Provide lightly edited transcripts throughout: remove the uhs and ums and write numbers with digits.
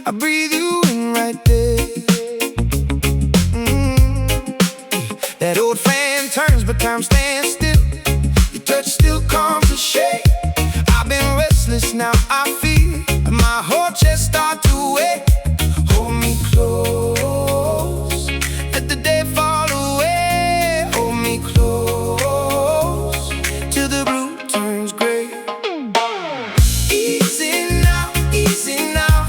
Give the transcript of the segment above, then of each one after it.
I breathe you in right there. That old fan turns, but time stands still. Your touch still calms the shade. I've been restless, now I feel my whole chest start to wake. Hold me close, let the day fall away. Hold me close, till the blue turns gray. Easy now, easy now.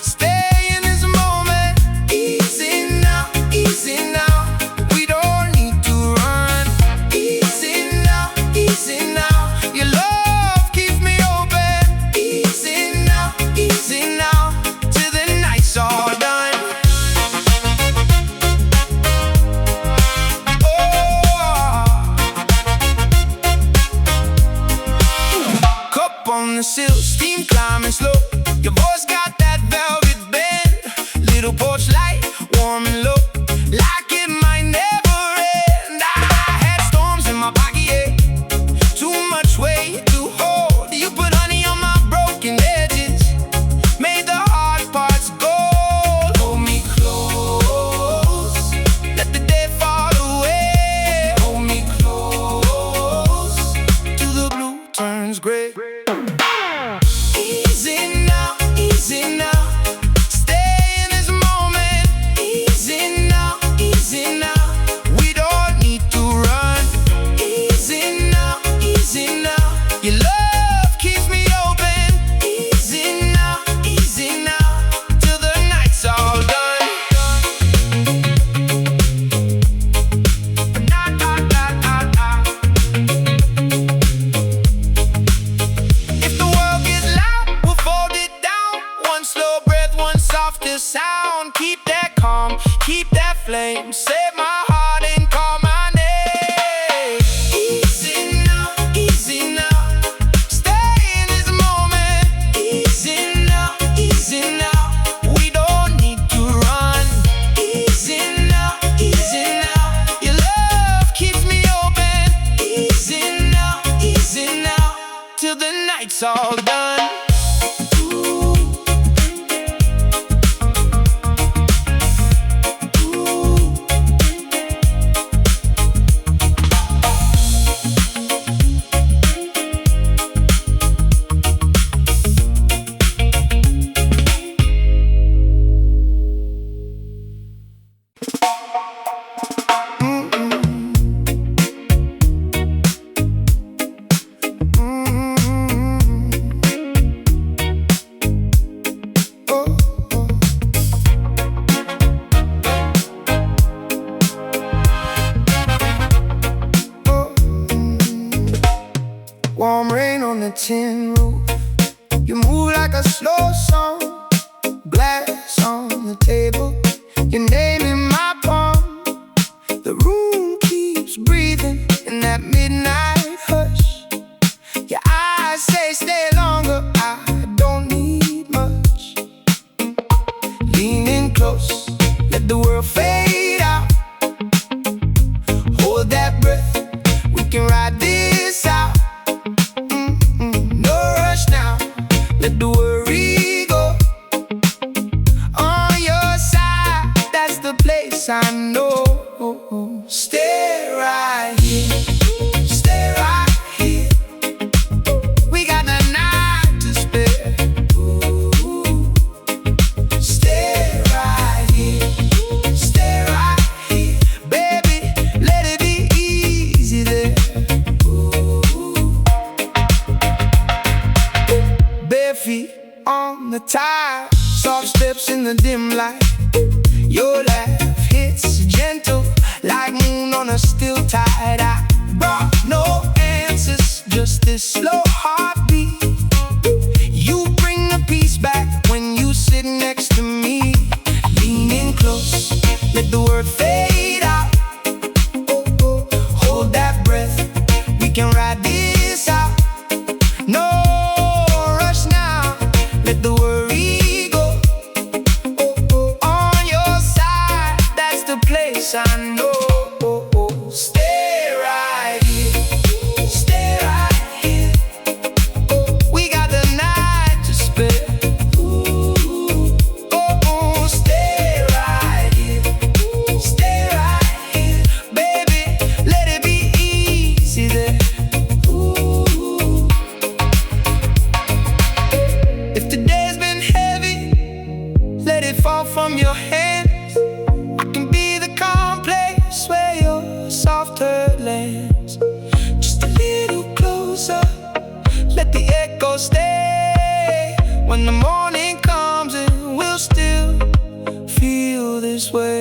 Stay in this moment. Easy now, easy now. We don't need to run. Easy now, easy now. Your love keeps me open. Easy now, till the night's all done. Oh, cup on the sill, steam climbing slow. Your voice got that velvet bend. Little porch light, warm and low, like it might never end. I had storms in my pocket, yeah. Too much weight to hold. You put honey on my broken edges, made the hard parts gold. Hold me close, let the day fall away. Hold me close, till the blue turns gray. Easy now, easy now. Stay in this moment. Easy now, easy now. We don't need to run. Easy now, easy now. Your love keeps me open. Easy now, till the night's all done. Na, na, na, na, na. If the world gets loud, we'll fold it down. One slow breath, one softer sound. Keep that calm, keep that flame. Save my heart and call my name. Easy now, easy now. Stay in this moment. Easy now, we don't need to run. Easy now, your love keeps me open. Easy now, till the night's all done. Ooh. Warm rain on the tin roof. You move like a slow song. Glass on the table, your name in my palm. The room keeps breathing in that midnight hush. Your eyes say stay longer, I don't need much. Lean in close, let the world fade out. Hold that breath, we can ride this out. No rush now, let the worry go. On your side, that's the place I know. Stay right here, stay right here. We got the night to spare. Ooh. Stay right here, baby, let it be easy there. Ooh. Bare feet on the tile, soft steps in the dim light. Your laugh hits gentle like moon on a still tide. I brought no answers, just this slow heartbeat. You bring the peace back when you sit next to me. Lean in close, let the word fade out. Hold that breath, we can ride this out. No rush now, let the worry go. On your side, that's the place I know. Stay right here, let it fall from your hands. I can be the calm place where your soft hurt lands. Just a little closer, let the echo stay. When the morning comes and we'll still feel this way.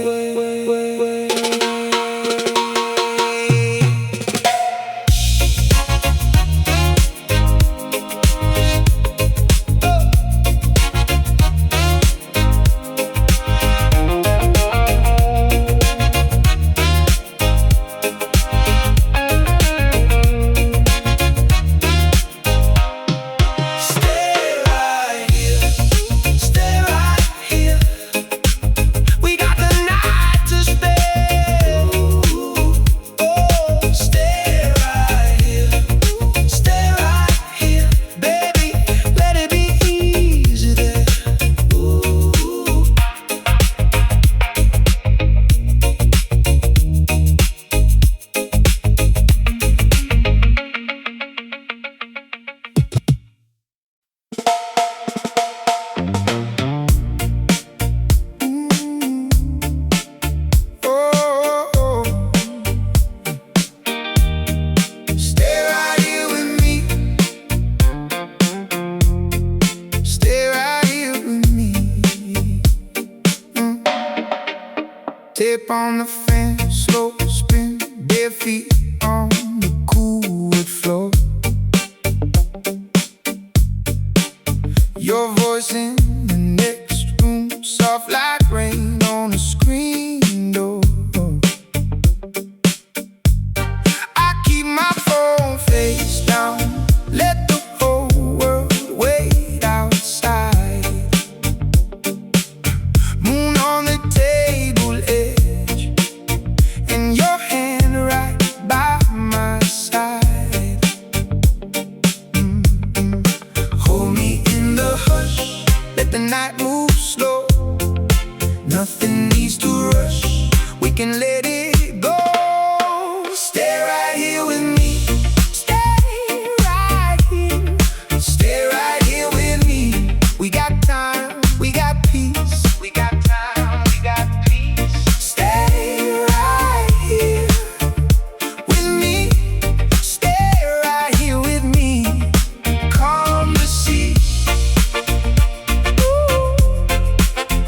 Tip on the fence, slow spin, bare feet on the cool wood floor. Your voice in the next room, soft like rain on a screen door. I keep my phone face down, let the whole world wait outside. Moon on the table edge, and your hand right by my side. Hold me in the hush, let the night move slow. Nothing needs to rush, we can let it go. Stay right here with me, stay right here, stay right here with me. We got time, we got peace, we got time, we got peace. Stay right here with me, stay right here with me. Calm the sea,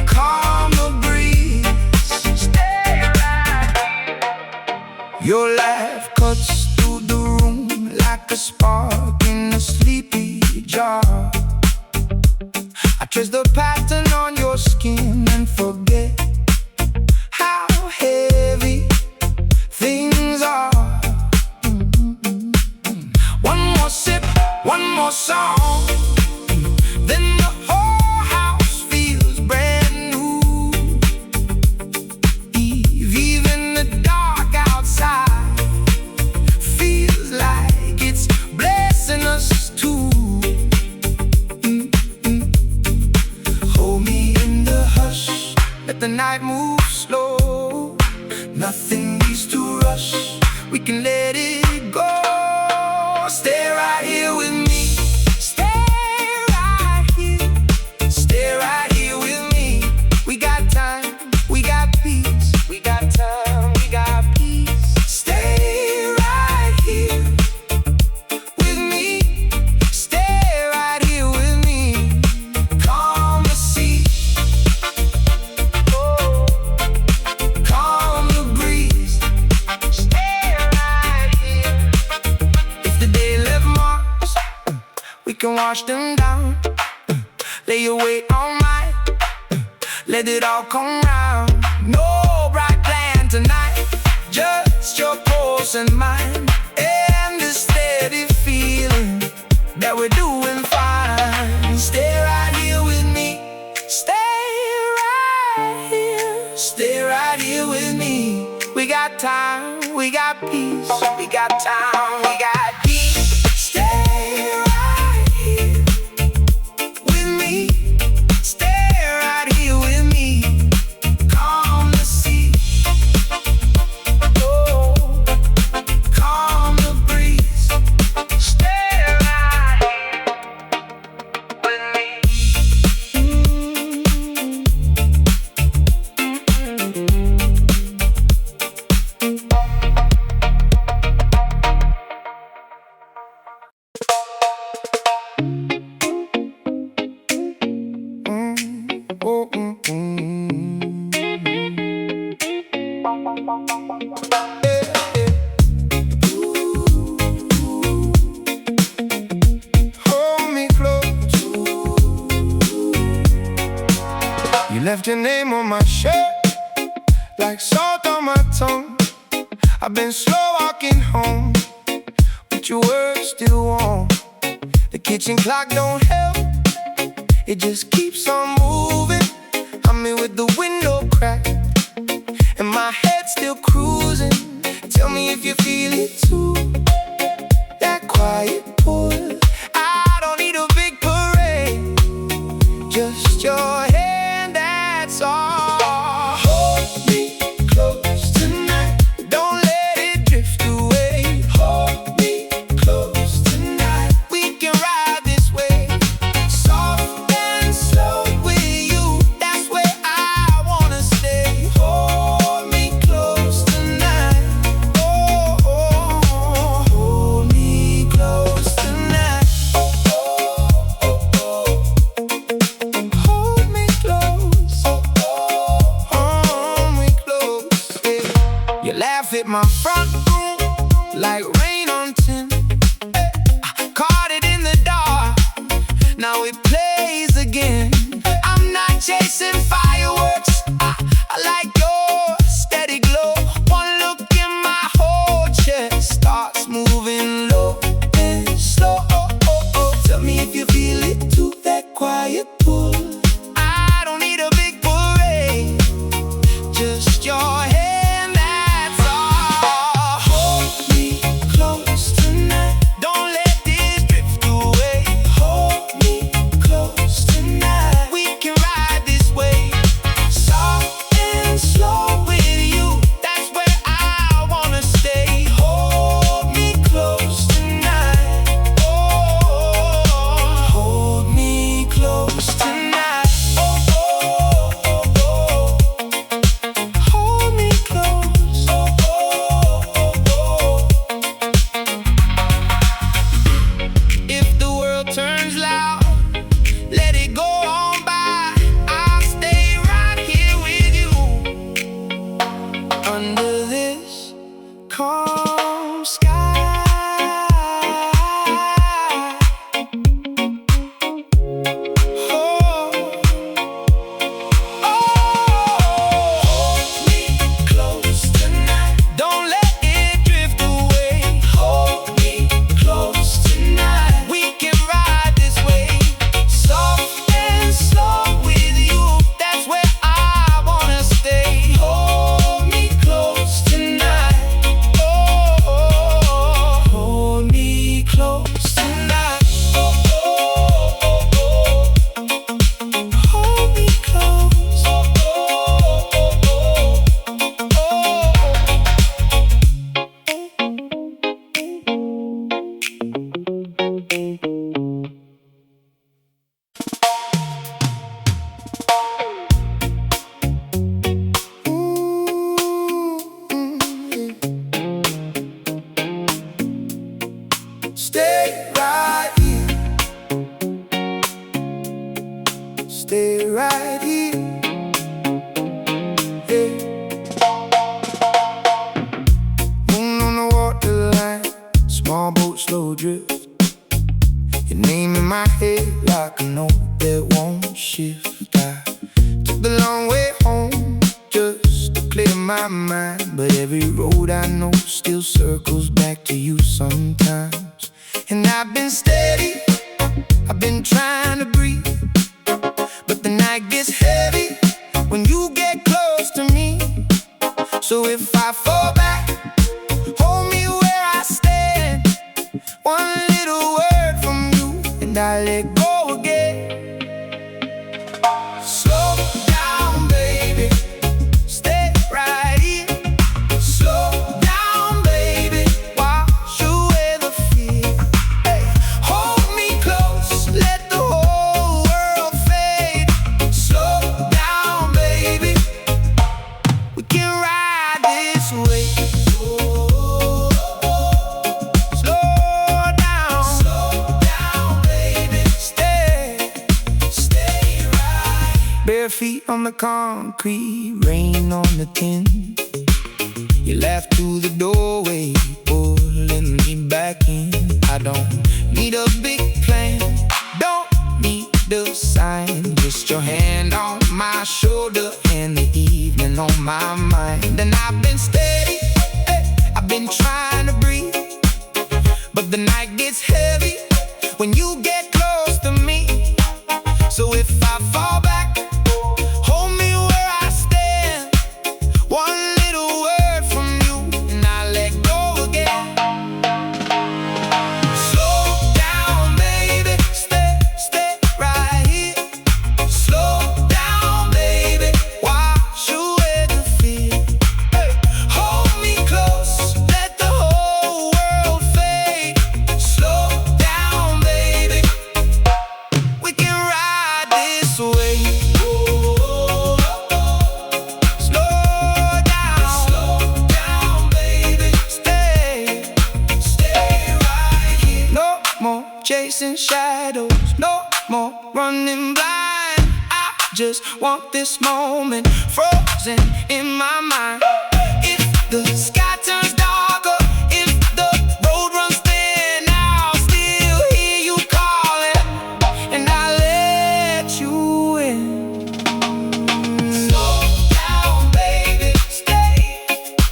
calm the breeze. Stay right here. Your laugh cuts through the room like a spark in a sleepy jar. I trace the pattern on your skin and forget how heavy things are. One more sip, one more song, then the whole house feels brand new. Even the dark outside feels like it's blessing us too. Hold me in the hush, let the night move slow. Nothing needs to rush, we can let it go. Stay right here with me, stay right here, stay right here with me. We got time, we got peace, we got time, we got peace. Stay right here with me, stay right here with me. Calm the sea, calm the breeze. Stay right here. If the day left marks, we can wash them down. Lay your weight on mine, let it all come round. No bright plan tonight, just your pulse and mine, and the steady feeling that we're doing fine. Stay right here with me, stay right here with me. We got time, we got peace, we got time, we got peace. Stay right here with me, stay right here with me. Calm the sea, calm the breeze. Stay right here with me. You left your name on my shirt, like salt on my tongue. I've been slow walking home, but your words still warm. The kitchen clock don't help, it just keeps on moving. I'm here with the window cracked, and my head still cruising. Tell me if you feel it too, that quiet pull. I don't need a big parade, just your hand, that's all. Hold me close tonight, don't let it drift away. Hold me close tonight, we can ride this way. Soft and slow with you, that's where I wanna stay. Hold me close tonight, oh, oh, oh. Hold me close tonight, oh, oh, oh, oh. Hold me close, oh, oh, hold me close, yeah. You laugh at my front room like rain on tin. I caught it in the dark, now it plays again. I'm not chasing fireworks, I like your steady glow. One look in my whole chest starts moving low and slow, oh, oh, oh. Tell me if you feel it too, that quiet pull. I don't need a big parade, just your hand, that's all. Hold me close tonight, don't let this drift away. Hold me close tonight, we can ride this way. Soft and slow with you, that's where I wanna stay. Hold me close tonight, oh, hold me close tonight, oh, oh, oh, oh. Hold me close, oh, oh, oh, oh. If the world turns loud, let it go on by. I'll stay right here with you under this calm sky. Oh, oh, hold me close tonight, don't let it drift away. Hold me close tonight, we can ride this way. Soft and slow with you, that's where I wanna stay. Hold me close tonight, oh, oh, oh. Hold me close tonight, oh, oh, oh, oh. Hold me close, oh, oh, oh, oh, Stay right here, stay right here, hey. Moon on the waterline, small boat, slow drift. Your name in my head like a note that won't shift. I took the long way home just to clear my mind, but every road I know still circles back to you sometimes. And I've been steady, I've been trying to breathe, but the night gets heavy when you get close to me. So if I fall back, hold me where I stand. One little word from you and I let go again. Slow down, baby, stay right here. Slow down, baby, wash away the fear. Hey, hold me close, let the whole world fade. Slow down, baby, we can ride this way. Slow down, baby, stay right. Bare feet on the concrete, rain on the tin. You laugh through the doorway, pulling me back in. I don't need a big plan, don't need the sign. Just your hand on my shoulder and the evening on my mind. And I've been steady, I've been trying to breathe, but the night gets heavy when you get close to me. So if I fall back, hold me where I stand. One little word from you and I let go again. Slow down, baby, stay right here. Slow down, baby, wash away the fear. Hold me close, let the whole world fade. Slow down, baby, we can ride this way. Slow down, baby, stay right here. No more chasing shadows, no more running blind. I just want this moment frozen in my mind. If the sky turns darker, if the road runs thin, I'll still hear you calling and I'll let you in. Slow down, baby, stay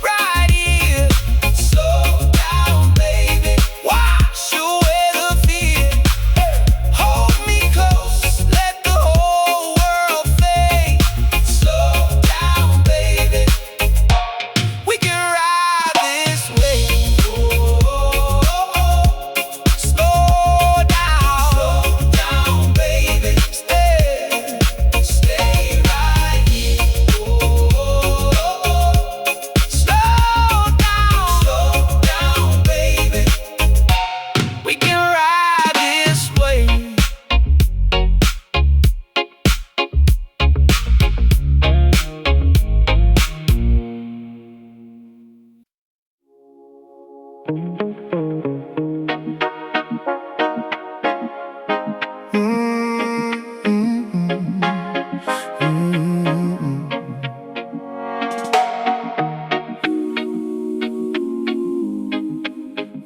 right here. Slow down, baby, wash away the fear. Hold me close, let the whole world fade. Slow down, baby, we can ride this way. Slow down, baby, stay right here. Slow down, baby, we can ride this way.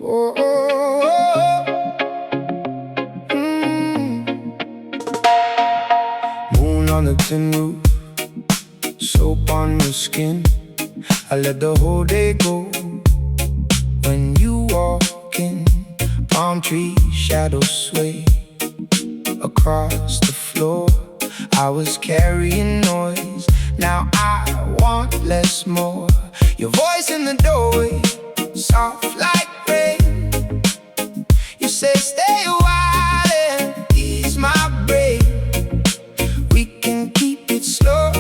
Oh, oh, oh. Moon on the tin roof, soap on your skin. I let the whole day go when you walk in. Palm tree shadows sway across the floor. I was carrying noise, now I want less more. Your voice in the doorway, soft like rain. You say stay a while and ease my brain. We can keep it slow,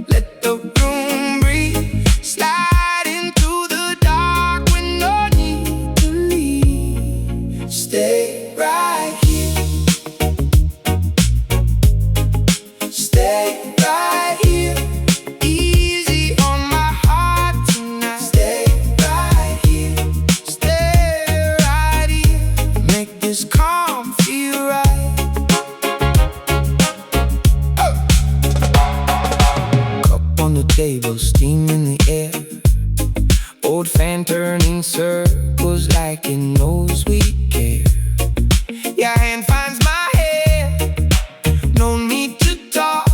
let the room breathe. Slide into the dark with no need to leave. Stay right here. Stay right here. Easy on my heart tonight. Stay right here. Stay right here. Make this calm feel right. Cup on the table, steam in the air. Old fan turning circles like it knows we care. Your hand finds my hair, no need to talk.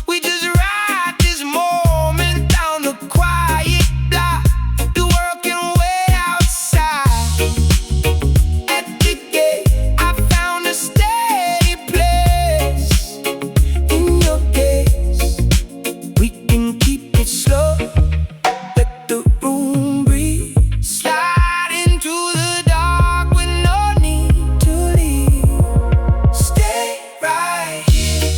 We just ride this moment down the quiet block. The world can wait outside. At the gate, I found a steady place. In your gaze, we can keep it slow, let the room breathe. Slide into the dark with no need to leave. Stay right here.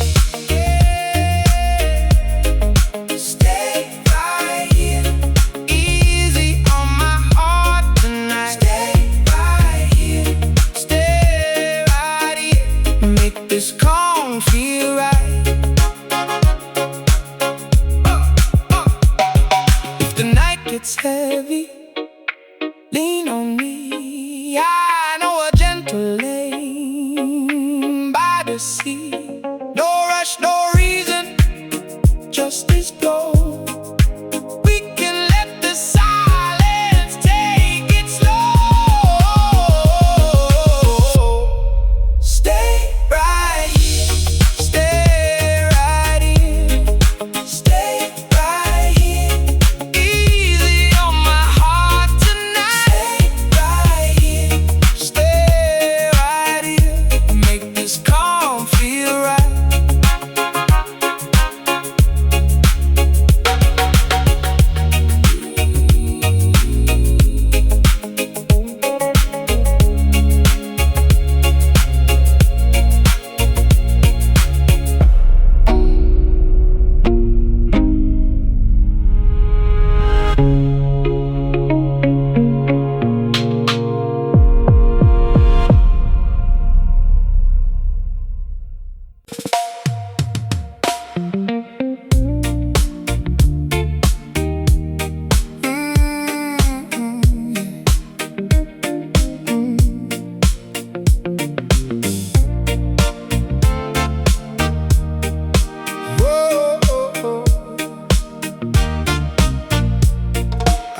Stay right here. Easy on my heart tonight. Stay right here. Stay right here. Make this calm feel right. If the night gets heavy, lean on me. I know a gentle lane by the sea. No rush, no reason, just this flow. We can let the silence take it slow. Stay right here.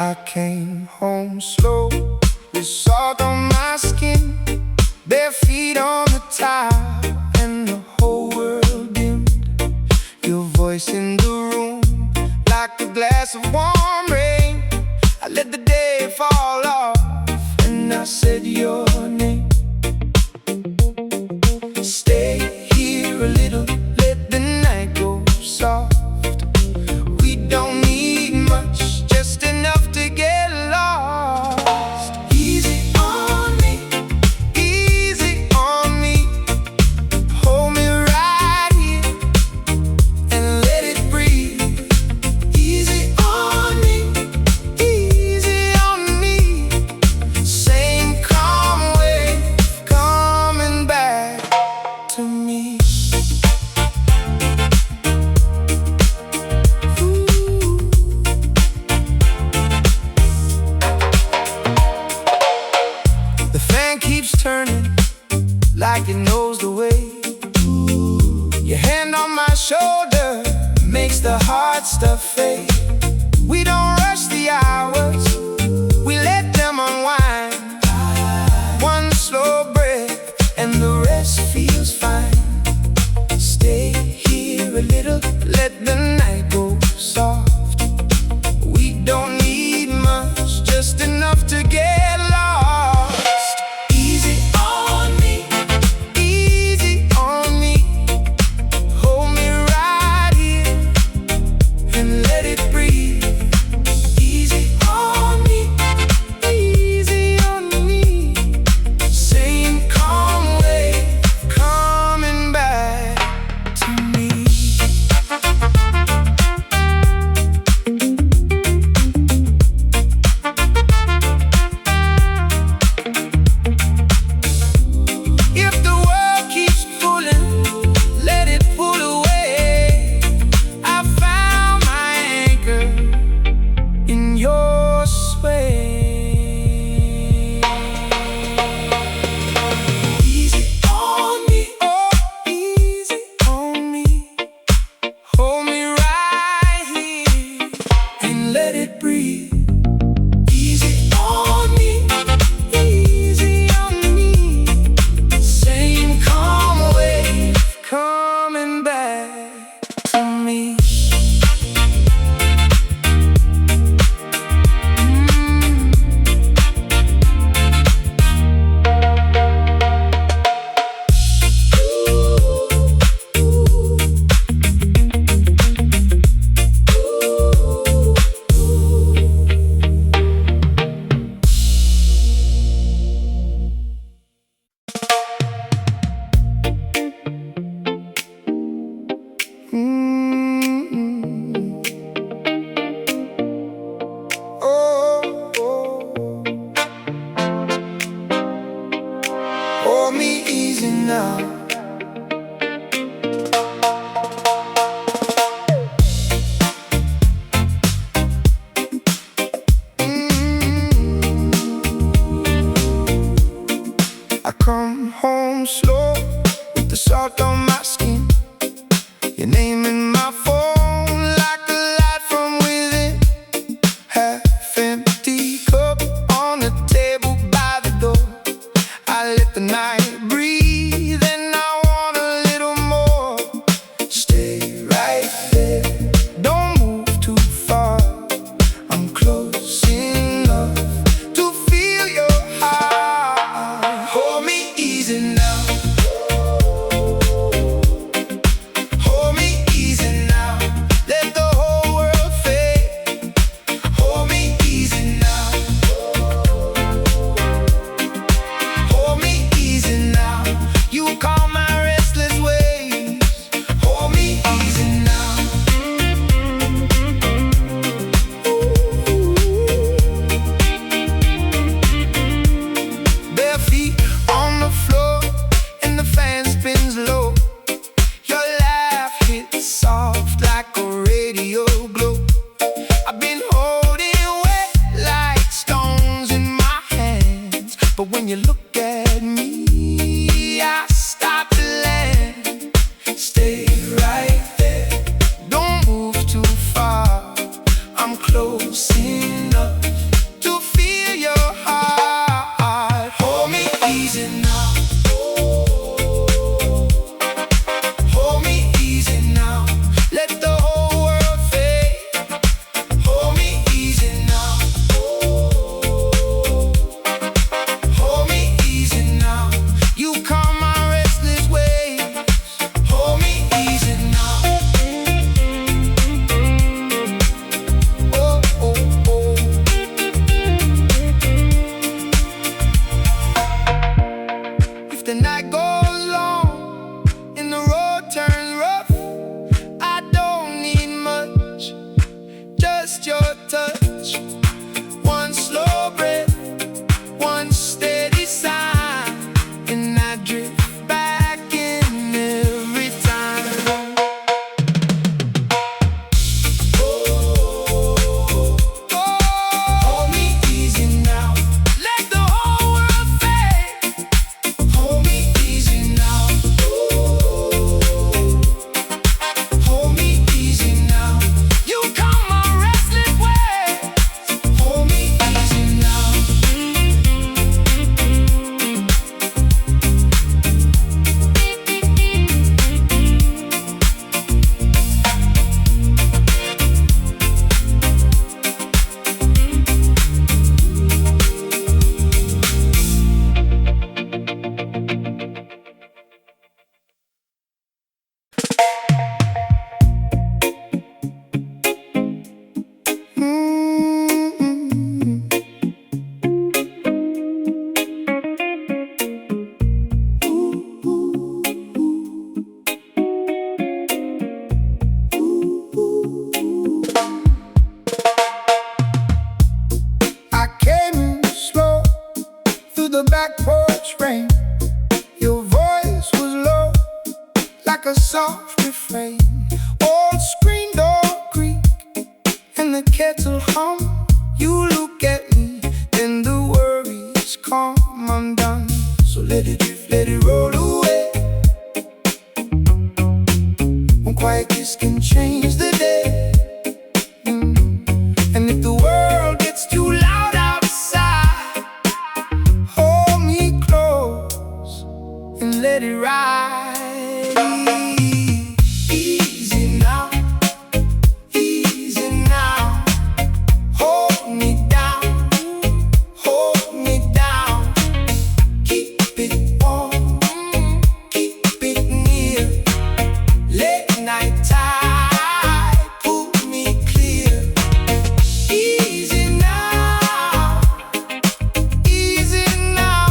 I came home slow, with salt on my skin, bare feet on the tile, and the whole world dimmed. Your voice in the room, like a glass of warm rain. I let the day fall off, and I said your name. Stay here a little, let the night go soft. We don't need much, just enough to get lost. Easy on me, easy on me. Hold me right here and let it breathe. Easy on me, easy on me. Same calm wave coming back to me. The fan keeps turning like it knows the way. Your hand on my shoulder makes the hard stuff fade. We don't rush the hours, we let them unwind. One slow breath and the rest feels fine. Stay here a little, let the night go soft. We don't need much, just enough to get lost. Easy on me, easy on me. Hold me right here and let it breathe. the kettle hum, you look at me, then the worries come undone. So let it drift, let it roll away. One quiet kiss can change the day. And if the world gets too loud outside, hold me close and let it ride. Easy now, easy now. Hold me down, hold me down. Keep it warm, keep it near. Late night tide, pull me clear. Easy now,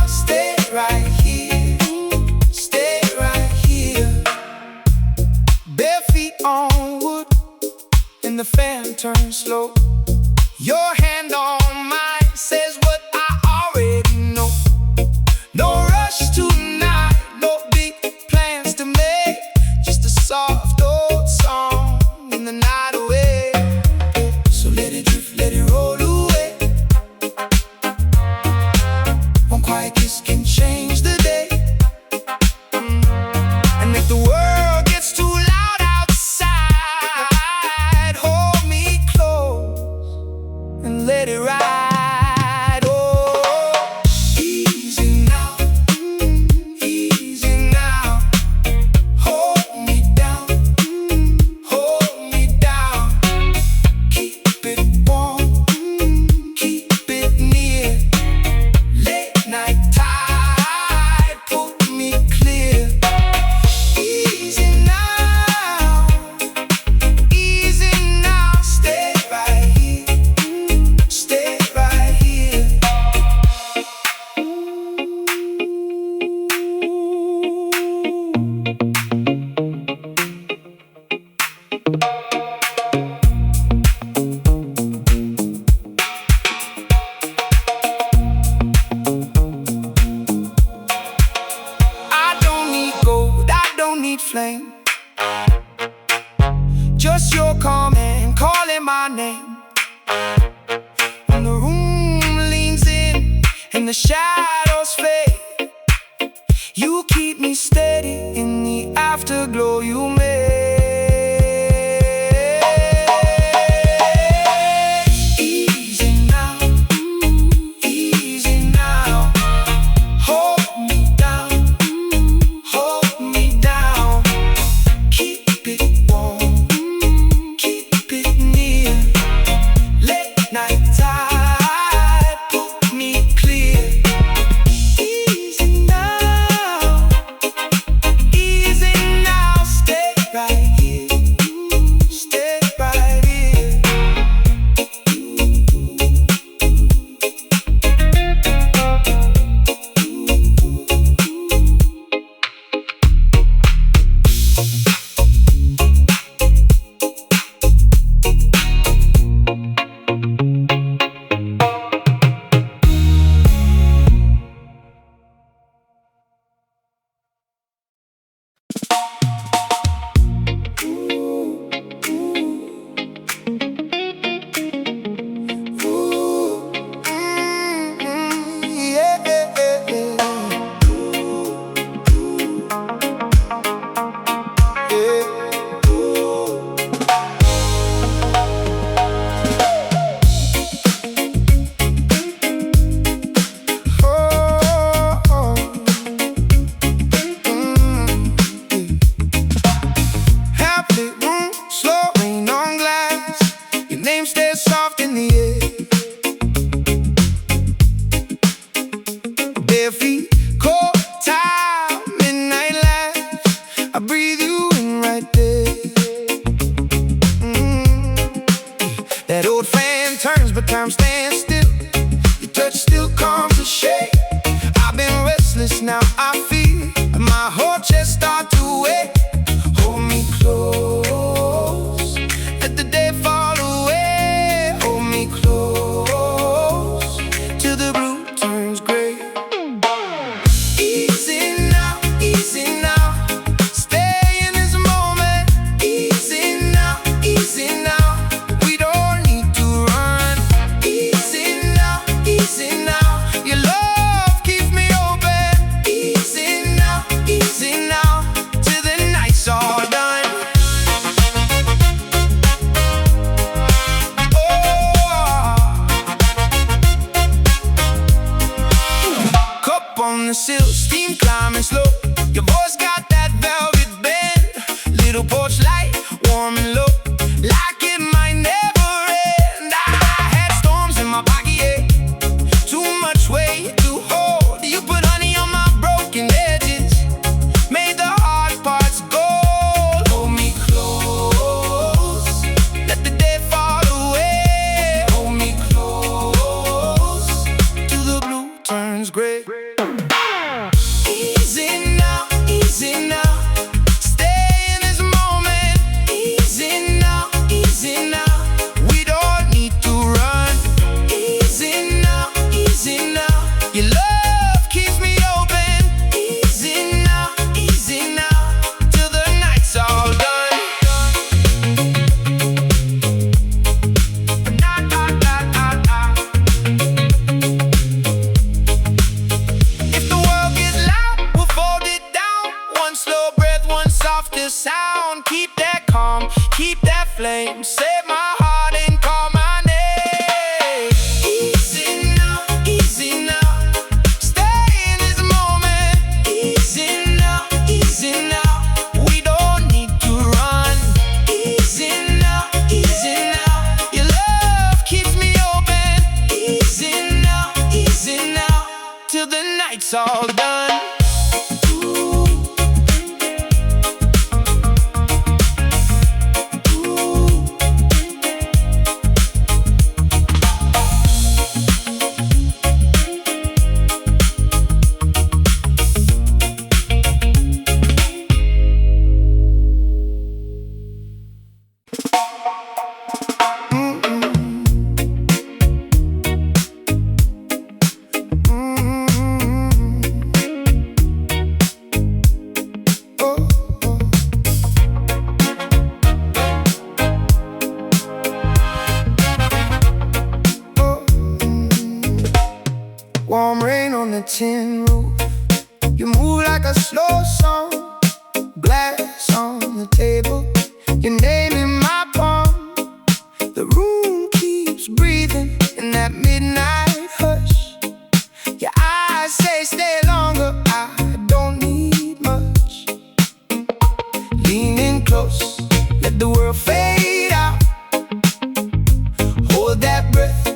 stay right here, stay right here. Bare feet on wood, and the fan turns slow. Your hand on mine says what I already know. No rush tonight, no big plans to make. Just a soft old song in the night away. So let it drift, let it roll away. One quiet kiss can change the day. And if the world gets too loud outside, hold me close and let it ride. Oh, easy now, easy now. Hold me down, hold me down. Keep it warm, keep it near. Late night tide, pull me clear. Easy now, stay right here, stay right here. I don't need gold, I don't need flame. Just your comment calling my name. When the room leans in and the shadows fade, you keep me steady in the afterglow you made. Easy now, easy now. Hold me down, hold me down. Keep it warm, keep it near. Late night tide, pull me clear. Easy now, stay right here, stay right here. Time stands still, your touch still calms the shade. I've been restless, now I feel my whole chest start to wake. Hold me close, let the day fall away. Hold me close, till the blue turns gray. Easy now, stay in this moment. Easy now, we don't need to like it might never end. I had storms in my pocket, yeah. Too much weight to hold. You put honey on my broken edges, made the hard parts gold. Hold me close, let the day fall away. Hold me close, till the blue turns gray. Easy now, easy now. Sound, keep that calm, keep that flame, save my heart and call my name. Easy now, stay in this moment. Easy now, we don't need to run. Easy now, your love keeps me open. Easy now, till the night's all done. Warm rain on the tin roof. You move like a slow song. Glass on the table, your name in my palm. The room keeps breathing in that midnight hush. Your eyes say stay longer, I don't need much. Leaning close, let the world fade out. Hold that breath,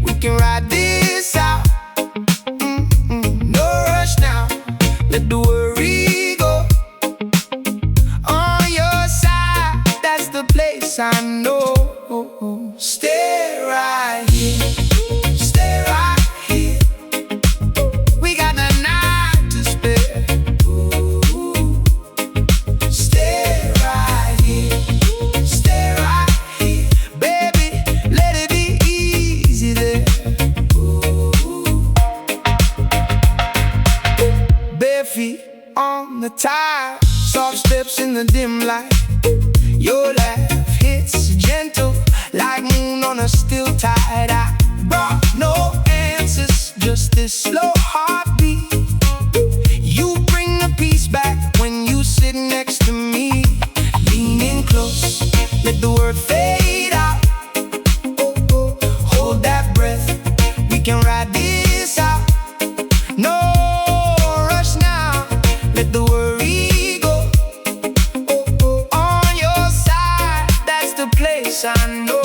we can ride this out. Let the worry go. On your side, that's the place I know. Stay right here, stay right here. We got the night to spare. Stay right here, baby, let it be easy there. Bare feet on the tile, soft steps in the dim light. Your laugh hits gentle like moon on a still tide. I brought no answers, just this slow heartbeat. You bring the peace back when you sit next to me. Leaning close, let the word fade out. Hold that breath, we can ride this out. No rush now, let the worry go. On your side, that's the place I know.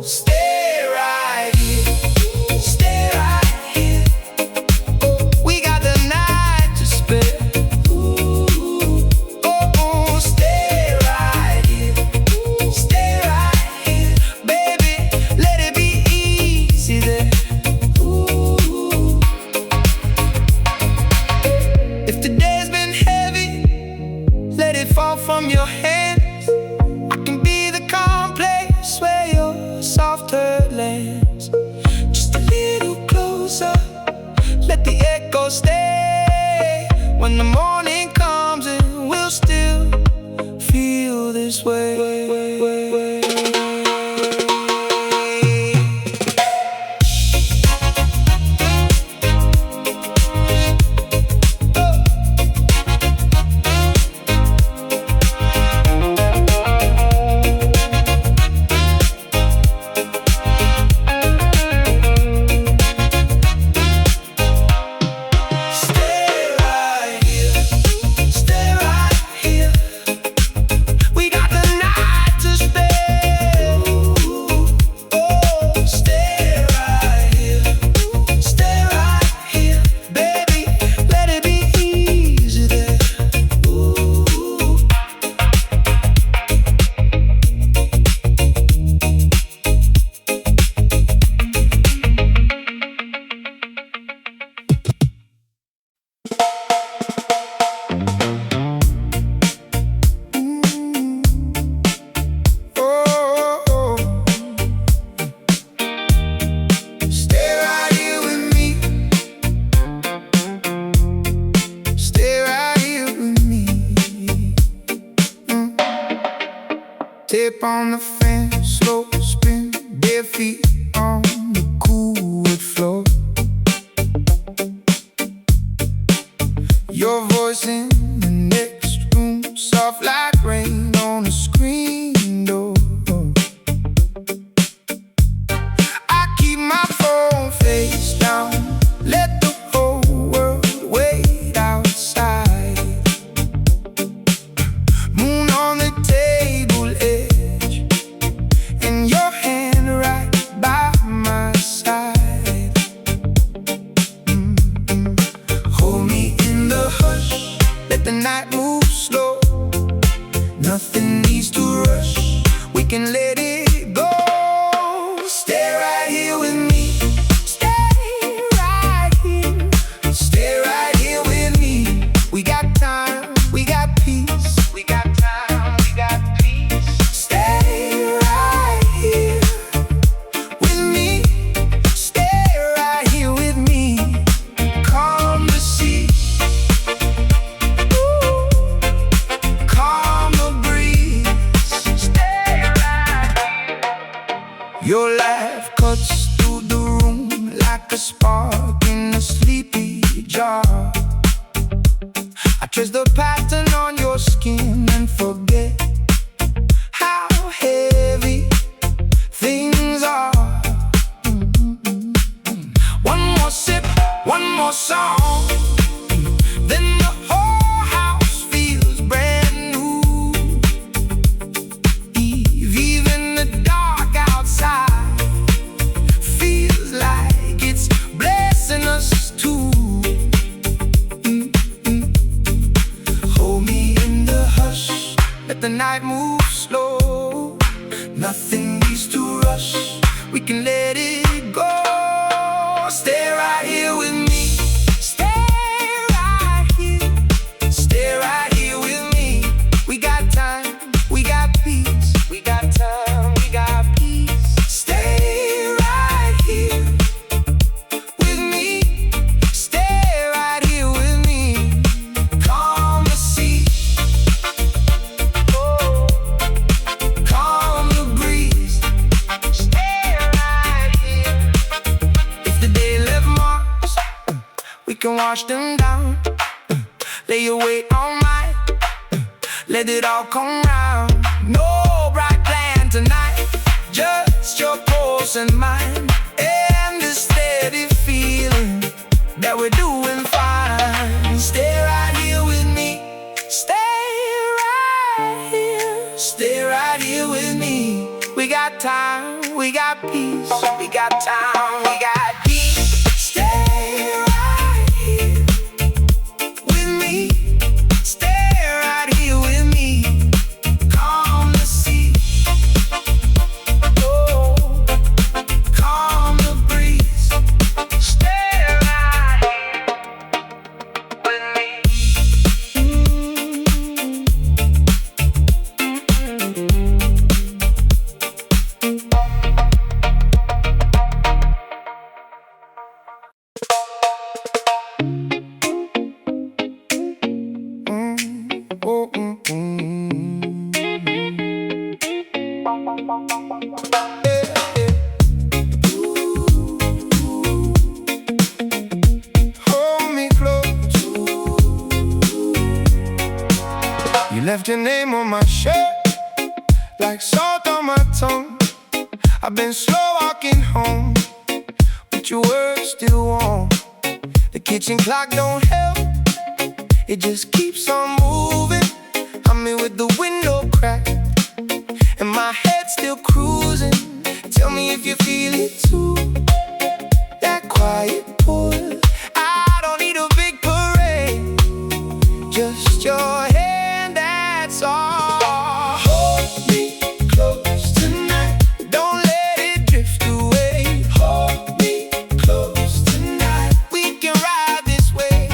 Stay right here, we got the night to spare. Stay right here, baby, let it be easy there. If today's been heavy, let it fall from your hands. I can be the calm place where your soft hurt lands. Just a little closer, let the echo stay. When the morning comes and we'll still feel this way. Stay right here. on the fence, slow spin, bare feet on the cool wood floor. Your voice in the next room, soft like rain on a screen door. I keep my phone face down, let the whole world wait outside. Moon on the table edge, and your hand right by my side. Hold me in the hush, let the night move slow. Nothing needs to rush, we can let it go. Stay right here with me. Stay right here. Stay right here with me. We got time, we got peace. We got time, we got peace. Stay right here with me. Stay right here with me. Calm the sea. Ooh. Calm the breeze. Stay right here. Your laugh cuts through the room like a spark in a sleepy jar. I trace the pattern on your skin and forget how heavy things are. One more sip, one more song, then the whole house feels brand new. Even the dark outside feels like it's blessing us too. Hold me in the hush, let the night move slow. Nothing needs to rush, we can let it go. Stay right here with me. Stay right here. Stay right here with me. We got time, we got peace. We got time, we got peace. Stay right here with me. Stay right here with me. Calm the sea. Oh, calm the breeze. Stay right here. If the day left marks, we can wash them down. Lay your weight on mine, let it all come round. No bright plan tonight, just your pulse and mine, and the steady feeling that we're doing fine. Stay right here with me. Stay right here. Stay right here with me. We got time, we got peace. We got time, we got peace. Stay right here with me. Stay right here with me. Calm the sea. Oh, calm the breeze. Stay right here with me. Oh, hold me close. You left your name on my shirt, like salt on my tongue. I've been slow walking home, but your words still warm. The kitchen clock don't help, it just keeps on moving. I'm here with the window cracked, and my head still cruising. Tell me if you feel it too. That quiet pull, I don't need a big parade, just your hand, that's all. Hold me close tonight, don't let it drift away. Hold me close tonight, we can ride this way.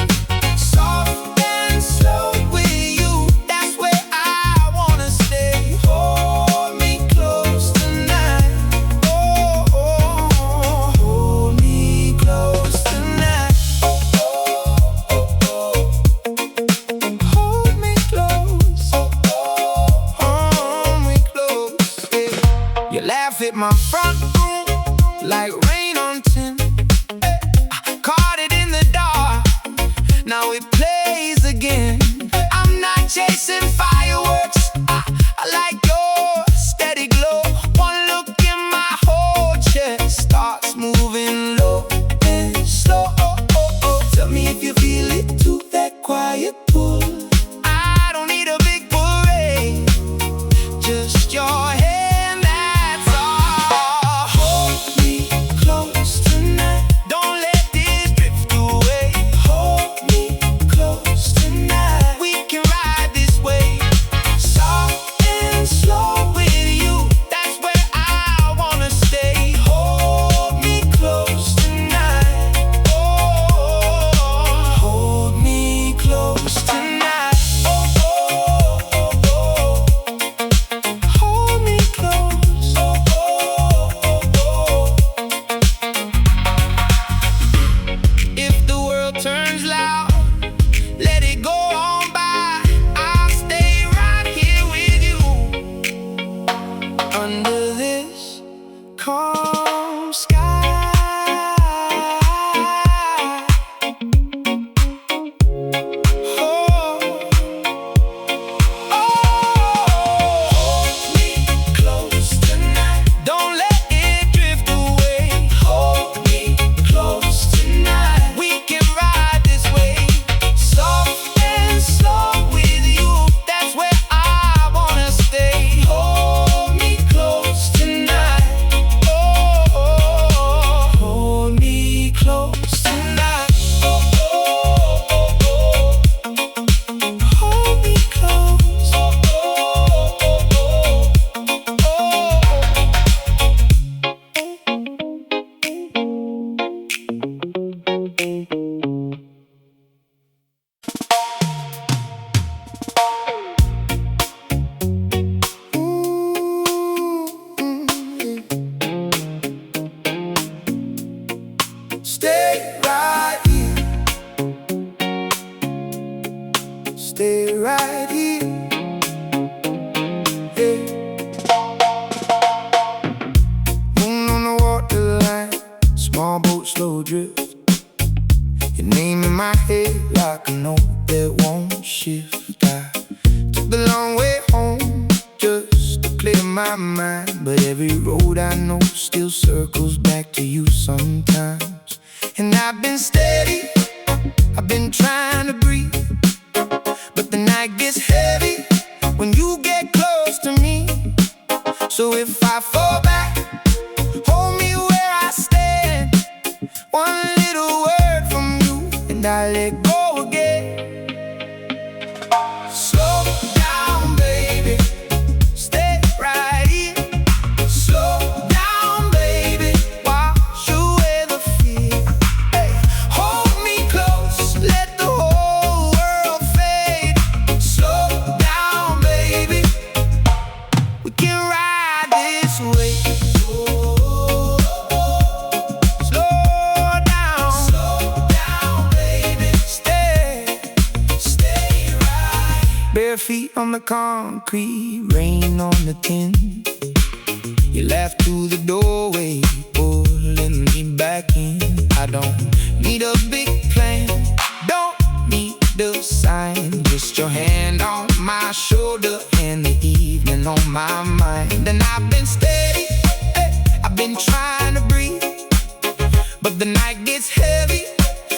Soft and slow with you, that's where I wanna stay. Hold me close tonight. Oh, oh, hold me close You laugh at my front room like rain on tin. I caught it in the dark, now it plays again. I'm not chasing fireworks, I like your steady glow. One look in my whole chest starts moving low and slow. Tell me if you feel it too, that quiet pull. I don't need a big parade, just your hand, that's all. Hold me close tonight, don't let this drift away. Hold me close tonight, we can ride this wave. Soft and slow with you, that's where I wanna stay. Hold me close tonight, oh, hold me close tonight, oh, oh, oh, oh. Hold me close, oh, oh, oh, oh. If the world turns loud, let it go on by. I'll stay right here with you under this calm sky. Oh, oh, hold me close tonight, don't let it drift away. Hold me close tonight, we can ride this wave. Soft and slow with you, that's where I wanna stay. Hold me close tonight, oh, hold me close tonight, oh, oh, oh, oh. Hold me close, oh, oh, oh, oh, Stay right here, stay right here, hey. Moon on the waterline, small boat, slow drift. Your name in my head like a note that won't shift. I took the long way home just to clear my mind, but every road I know still circles back to you sometimes. And I've been steady, I've been trying to breathe, but the night gets heavy when you get close to me. So if I fall back, hold me where I stand. One little word from you and I let go again. Slow down, baby, stay right here. Slow down, baby, wash away the fear. Hey, hold me close, let the whole world fade. Slow down, baby, we can ride this way. Slow down, baby, stay right. Bare feet on the concrete, rain on the tin. You laugh through the doorway, pulling me back in. I don't need a big plan, don't need a sign, just your hand on my shoulder and the evening on my mind. And I've been steady, hey, I've been trying to breathe, but the night gets heavy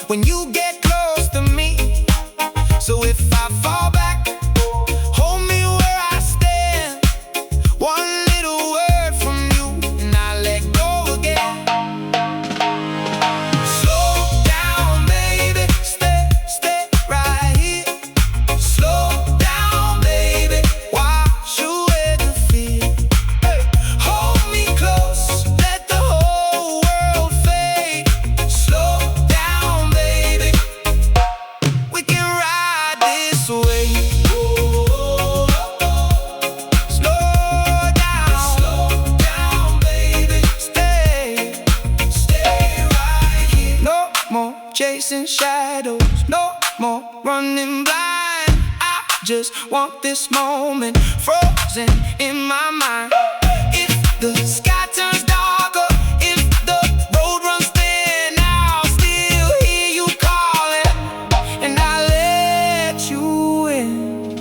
when you get close to me. So if I fall back, hold me where I stand. One little word from you and I let go again. Slow down, baby, stay right here. Slow down, baby, wash away the fear. Hey, hold me close, let the whole world fade. Slow down, baby, we can ride this way. Slow down, baby, stay right here. No more chasing shadows, no more running blind. I just want this moment frozen in my mind. If The sky turns darker if the road runs thin. I'll still hear you calling, and I'll let you in.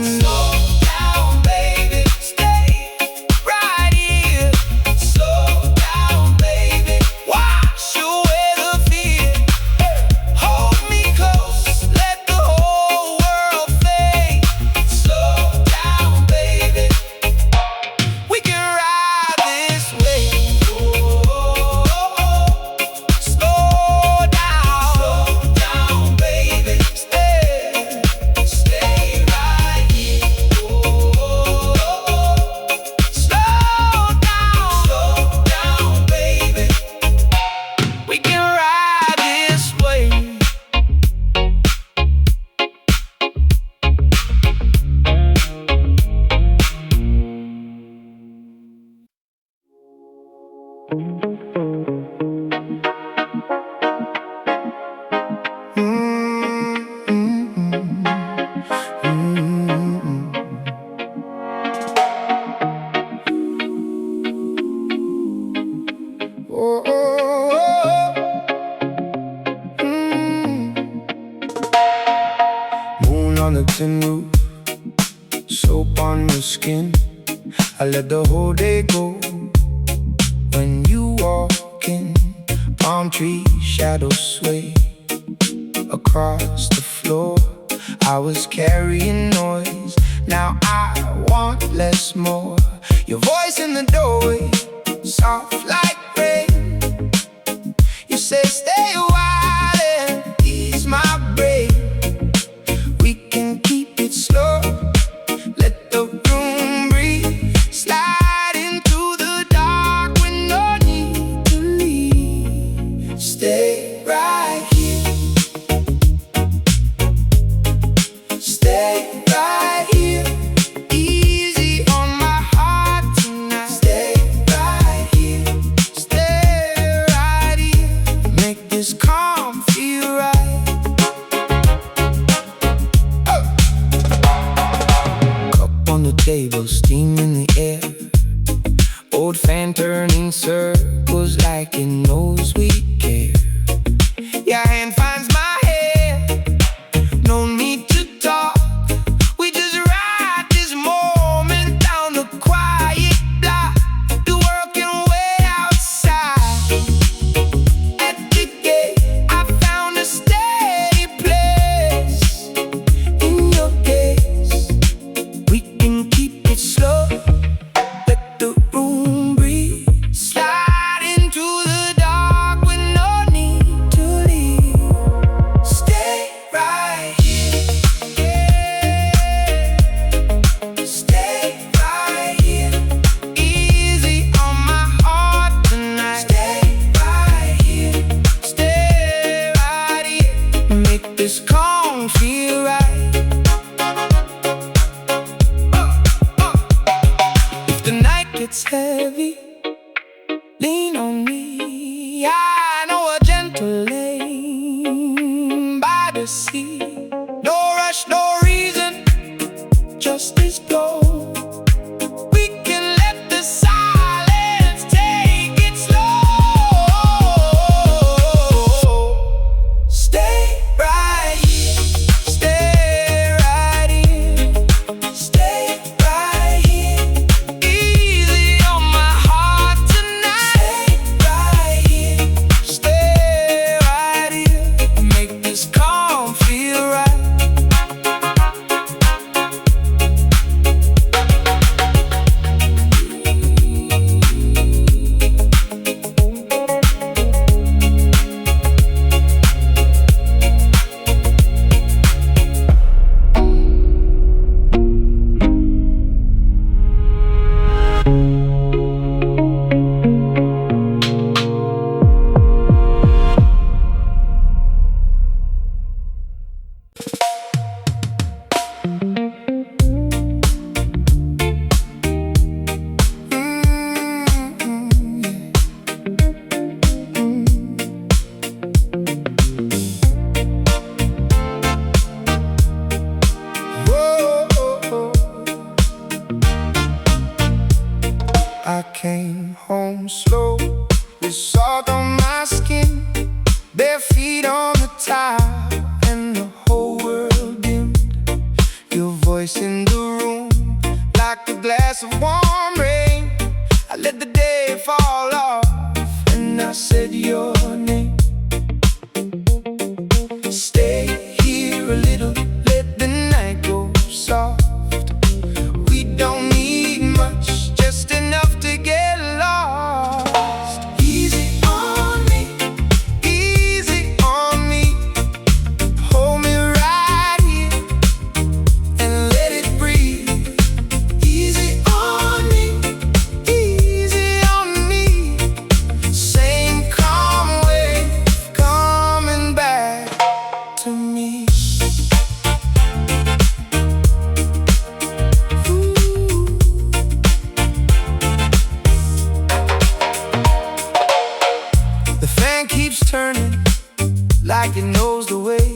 Slow down, baby, stay right here. Slow down, baby, wash away the fear. Hold me close, let the whole world fade. Slow down, baby, we can ride this wave. Slow down, baby, stay right here. Slow down, baby, we can ride this wave. Oh, oh, oh. Moon on the tin roof, soap on your skin. I let the whole day go when you walk in. Palm tree shadows sway across the floor. I was carrying noise, now I want less more. Your voice in the doorway, soft like rain. You say stay a while and ease my brain. We can keep it slow, let the room breathe. Slide into the dark with no need to leave. Stay right here. Stay right here. Easy on my heart tonight. Stay right here. Stay right here. Make this calm feel right. Cup on the table, steam in the air. Old fan turning circles like it knows we care. Your hand finds my hair, no need to talk. We just ride this moment down the quiet block. The world can wait outside. At the gate, I found a steady place. In your gaze, we can keep it slow, let the room breathe. Slide into the dark with no need to leave. Stay right here. Stay right here. Easy on my heart tonight. Stay right here. Stay right here. Make this calm feel right. If the night gets heavy, lean on me. I know a gentle lane by the sea. No rush, no reason, just this glow. We can let the silence take it slow. Stay right here. Stay right here. Stay right here. Easy on my heart tonight. Stay right came home slow, with salt on my skin, bare feet on the tile, and the whole world dimmed. Your voice in the room, like a glass of warm rain. I let the day fall off, and I said your name. Stay here a little, let the night go soft. We don't need much, just enough to get lost. Easy on me, easy on me. Hold me right here and let it breathe. Easy on me, easy on me. Same calm wave coming back to me. The fan keeps turning like it knows the way.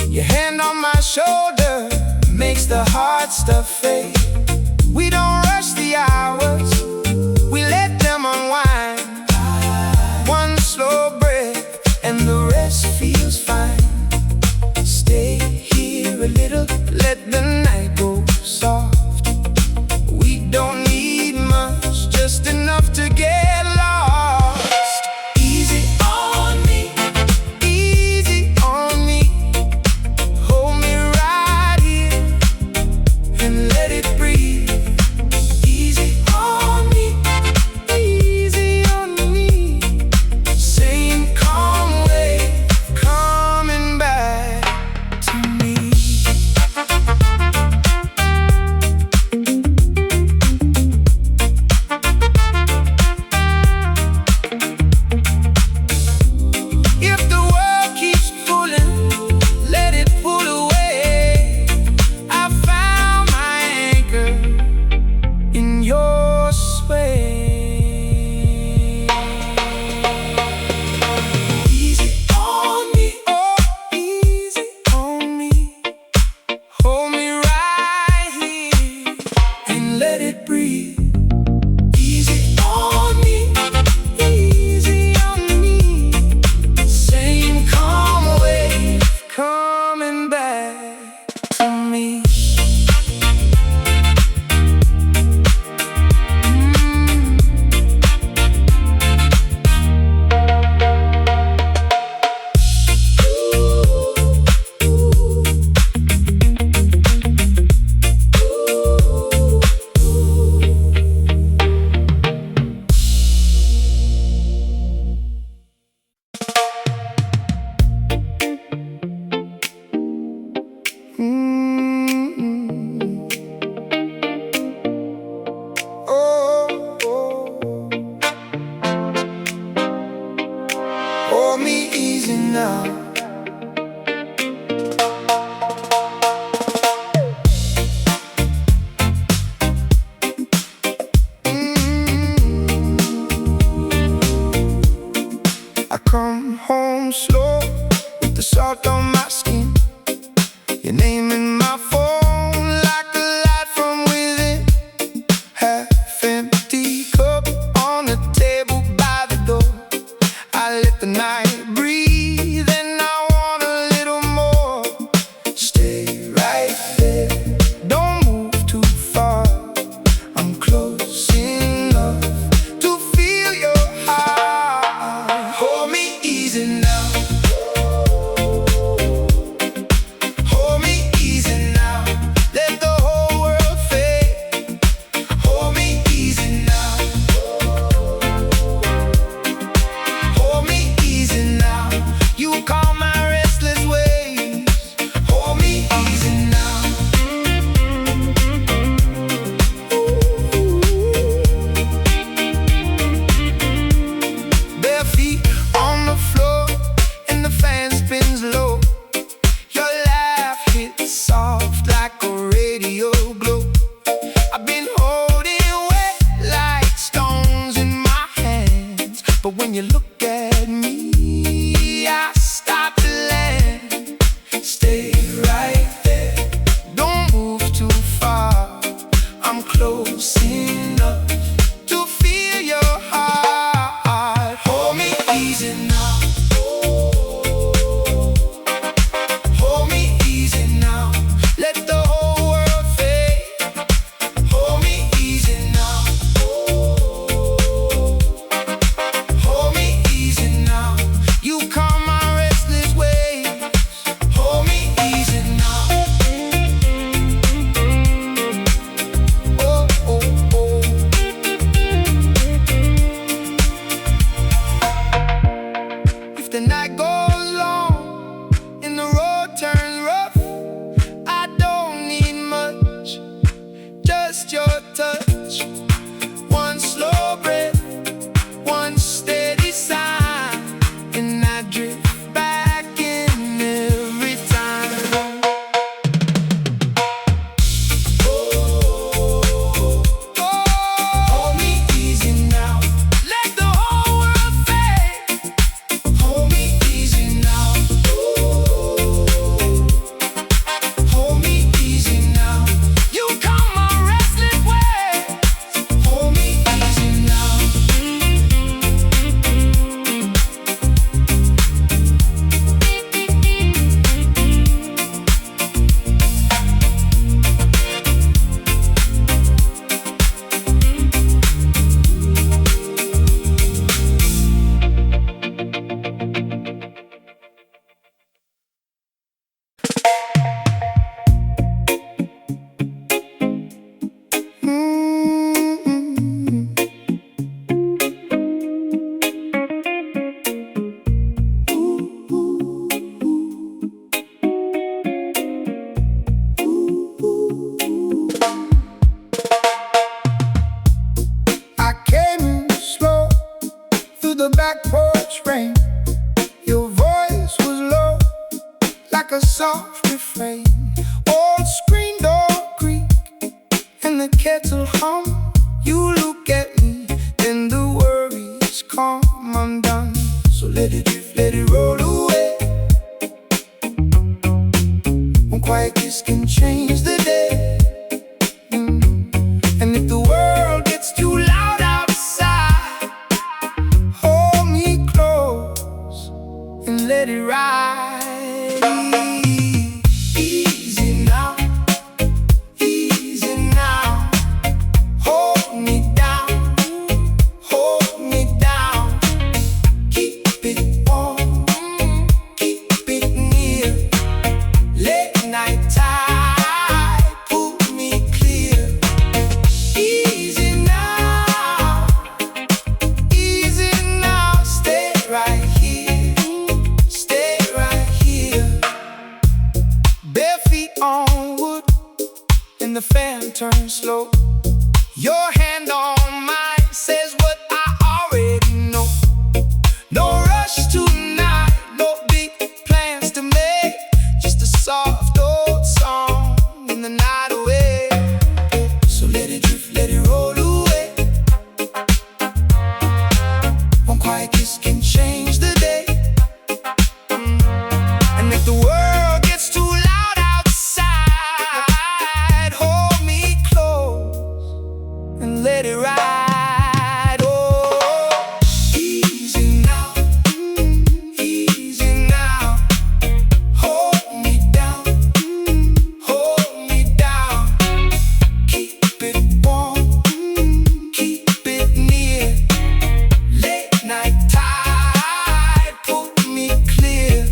Your hand on my shoulder makes the hard stuff fade. We don't rush the hours, we let them unwind. One slow breath and the rest feels fine. Stay here a little, let the night go soft. We don't need much, just enough to get lost. Easy on me, easy on me. Hold me right here and let it breathe. Easy on me, easy on me. Same calm wave coming back to me. If the world keeps pulling, let it pull away. I found my anchor in your sway. Easy on me, oh, easy on me. Hold me right here and let it breathe. Easy on me, easy on me. Same calm wave coming back to me. Oh, oh. Hold me easy now. I come home slow, with the salt on my skin. Your name in my phone, like a light from within. Half empty cup on the table by the door. I let the night breathe, and I want a little more. Stay right there, don't move too far. I'm close enough to feel your heart. Hold me easy now. Hold me easy now. Let the whole world fade. Hold me easy now. Hold me easy now. You calm my restless ways. Hold me easy now. Bare feet on the floor, and the fan spins low. Your laugh hits soft like a radio glow. I've been holding wet like stones in my hands, but when you look at me, I stop to land. Stay right there, don't move too far. I'm close enough back porch rain. Your voice was low, like a soft refrain. Old screen door creak and the kettle hum. You look at me, then the worries come undone. So let it drift, let it roll away. One quiet kiss can change the day. And if the world gets too loud outside, hold me close and let it ride. Easy now, easy now. Hold me down, hold me down. Keep it warm, keep it near. Late night tide, pull me clear. Easy now, stay right here, stay right here. Bare feet on wood, and the fan turns slow. Your hand on mine says what I already know. No rush tonight, no big plans to make. Just a soft old song in the night away. So let it drift, let it roll away. One quiet kiss can change the day. And if the world gets too loud outside, hold me close and let it ride. Oh, easy now, easy now. Hold me down, hold me down. Keep it warm, keep it near. Late night tide, pull me clear.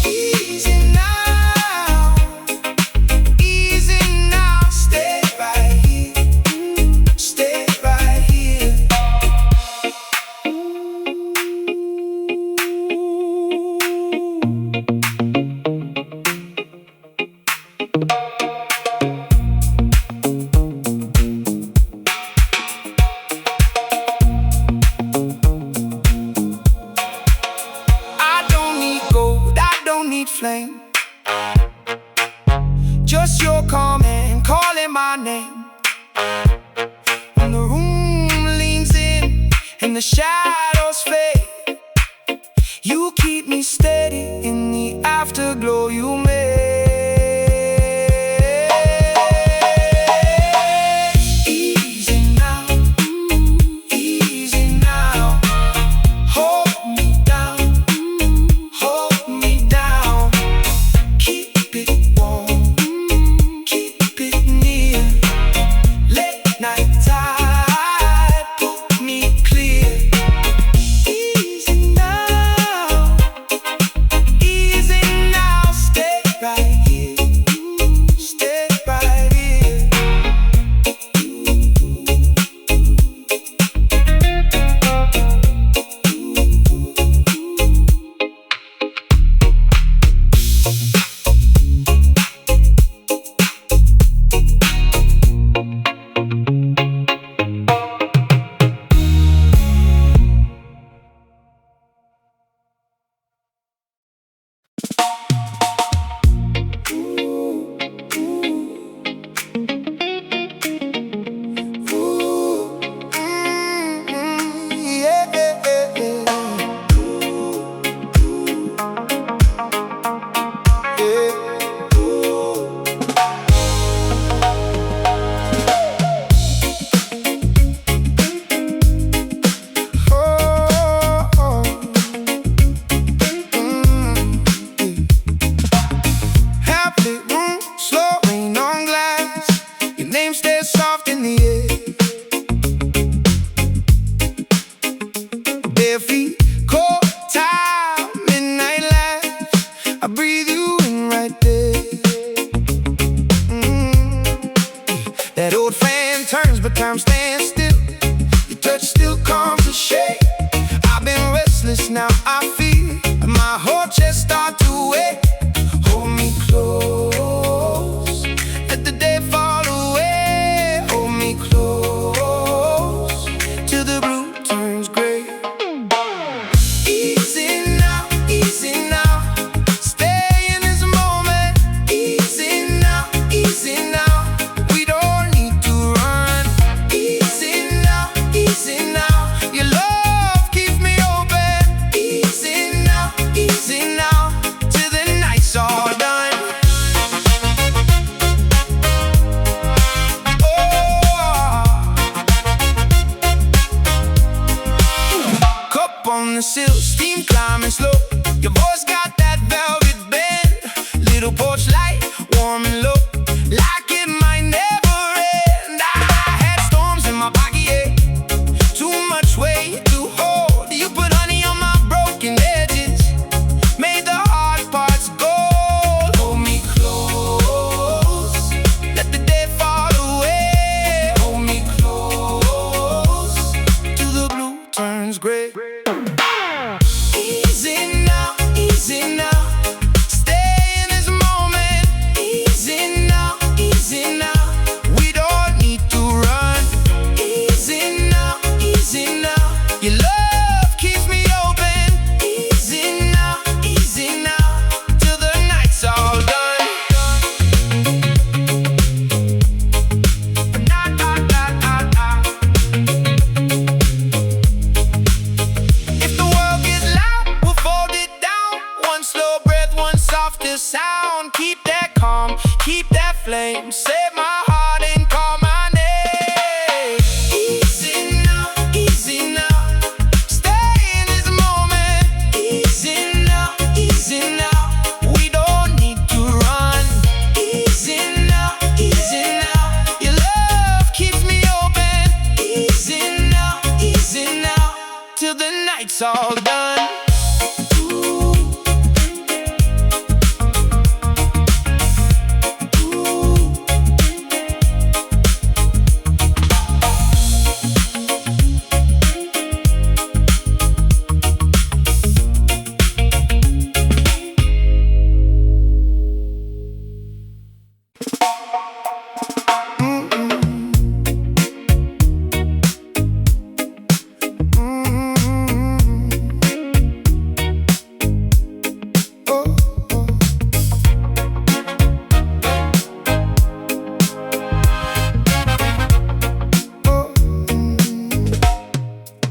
Easy now, stay right here, stay right here. I don't need gold, I don't need flame. Just your comment, calling my name. When the room leans in and the shadows fade, you keep me steady in the afterglow you made. Easy now, easy now. Hold me down, hold me down. Keep it warm, keep it near. Late night tide, pull me clear. Easy now, stay the sill, steam climbing slow. Your voice got that velvet bend. Little porch light, warm and low, like it might never end. I had storms in my pocket, yeah. Too much weight to hold. You put honey on my broken edges, made the hard parts gold. Hold me close, let the day fall away. Hold me close, till the blue turns gray. Easy now, easy now. Stay in this moment. Easy now, easy now. We don't need to run. Easy now, easy now. Your love keeps me open. Easy now, till the night's all done. Nah, nah, nah, nah, nah. If the world gets loud, we'll fold it down. One slow breath, one softer sound. Keep that calm, keep that flame. Save my heart and call my name. Easy now, easy now. Stay in this moment. Easy now, easy now. We don't need to run. Easy now, your love keeps me open. Easy now, till the night's all done. Ooh.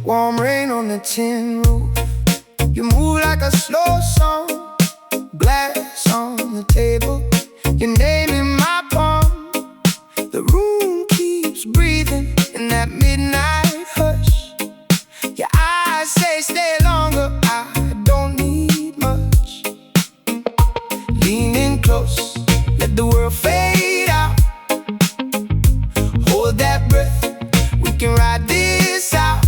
Warm rain on the tin roof. You move like a slow song. Glass on the table, your name in my palm. The room keeps breathing in that midnight hush. Your eyes say stay longer, I don't need much. Leaning close, let the world fade out. Hold that breath, we can ride this out.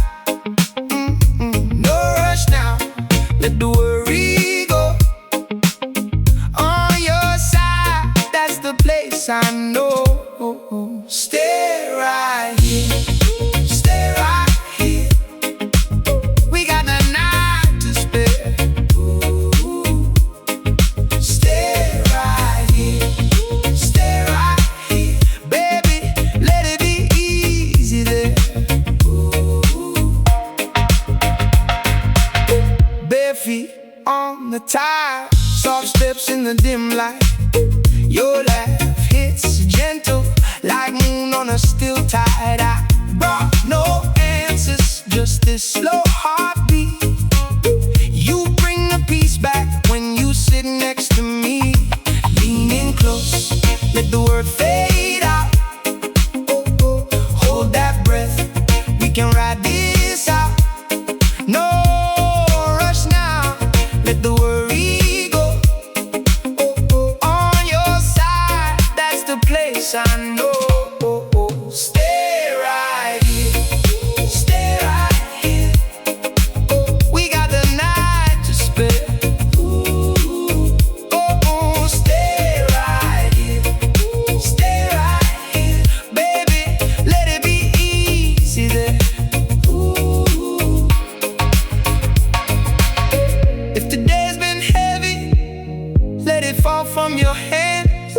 No rush now, let the worry go. On your side, that's the place I know. Stay right here, stay right here. We got the night to spare. Ooh. Stay right here, baby. Let it be easy there. Ooh. Bare feet on the tile, soft steps in the dim light. Your laugh hits gentle like moon on a still tide. I brought no answers, just this slow heartbeat. You bring the peace back when you sit next to me. Leaning close, let the word fade out. Hold that breath, we can ride this out. No rush now, let the worry go. On your side, that's the place I know. Stay right here, we got the night to spare. Ooh. Stay right here, baby. Let it be easy there. Ooh. If the day's been heavy, let it fall from your hands.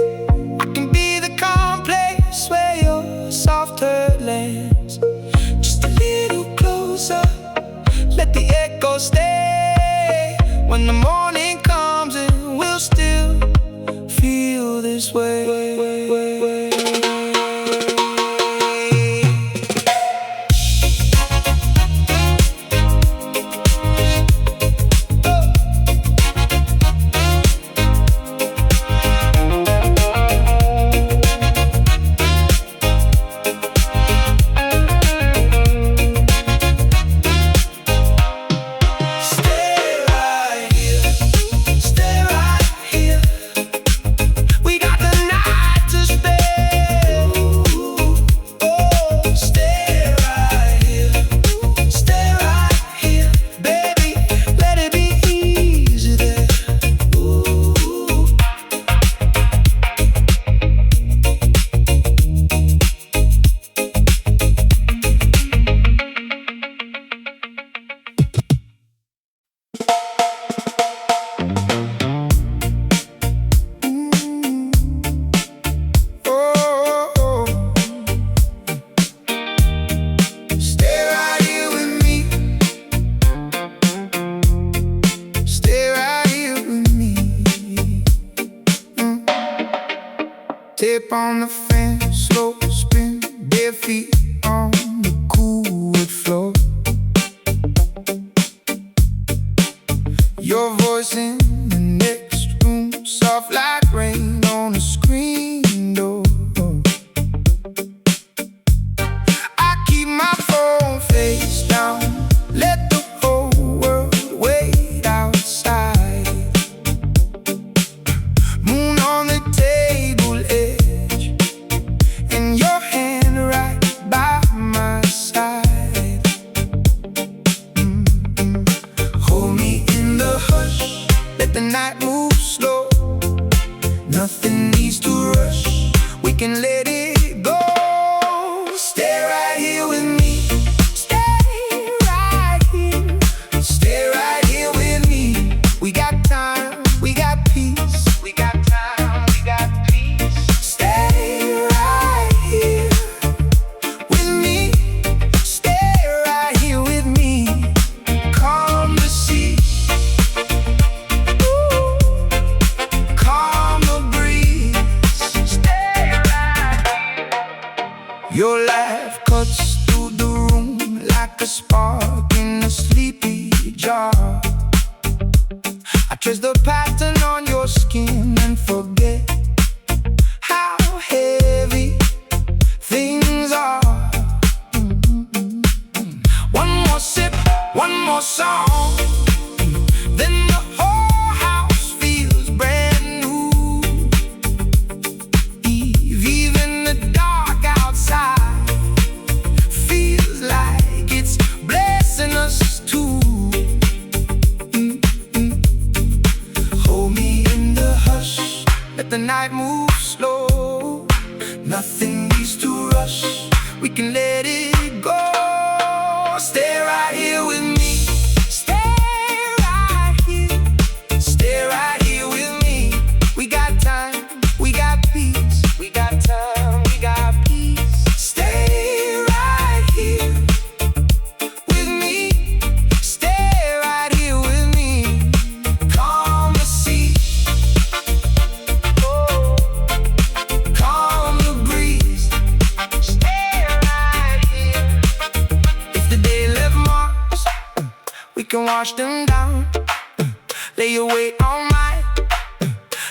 I can be the calm place where your soft hurt lands. Just a little closer, let the echo stay. When the morning comes and we'll still feel this way. Tape on the fence, slow spin, bare feet on the cool wood floor. Your voice in the next room, soft like rain on a screen door. I keep my phone face down, let the whole world wait outside. Moon on the table edge, and your hand right by my side. Hold me in the hush, let the night move slow. Nothing needs to rush, we can let it go. Stay right here with me. Stay right here. Stay right here with me. We got time, we got peace. We got time, we got peace. Stay right here with me. Stay right here with me. Calm the sea. Calm the breeze. Stay right here. Your laugh cuts through the room like a spark in a sleepy jar. I trace the pattern on your skin and forget how heavy things are. One more sip, one more song, then the whole house feels brand new. Even the dark outside feels like it's blessing us too. Hold me in the hush, let the night move slow. Nothing needs to rush, we can let it go. Stay right here with me. Stay right here. Stay right here with me. We got time, we got peace. We got time, we got peace. Stay right here with me. Stay right here with me. Calm the sea. Oh, calm the breeze. Stay right here. If the day left marks, we can wash them down. Lay your weight on mine,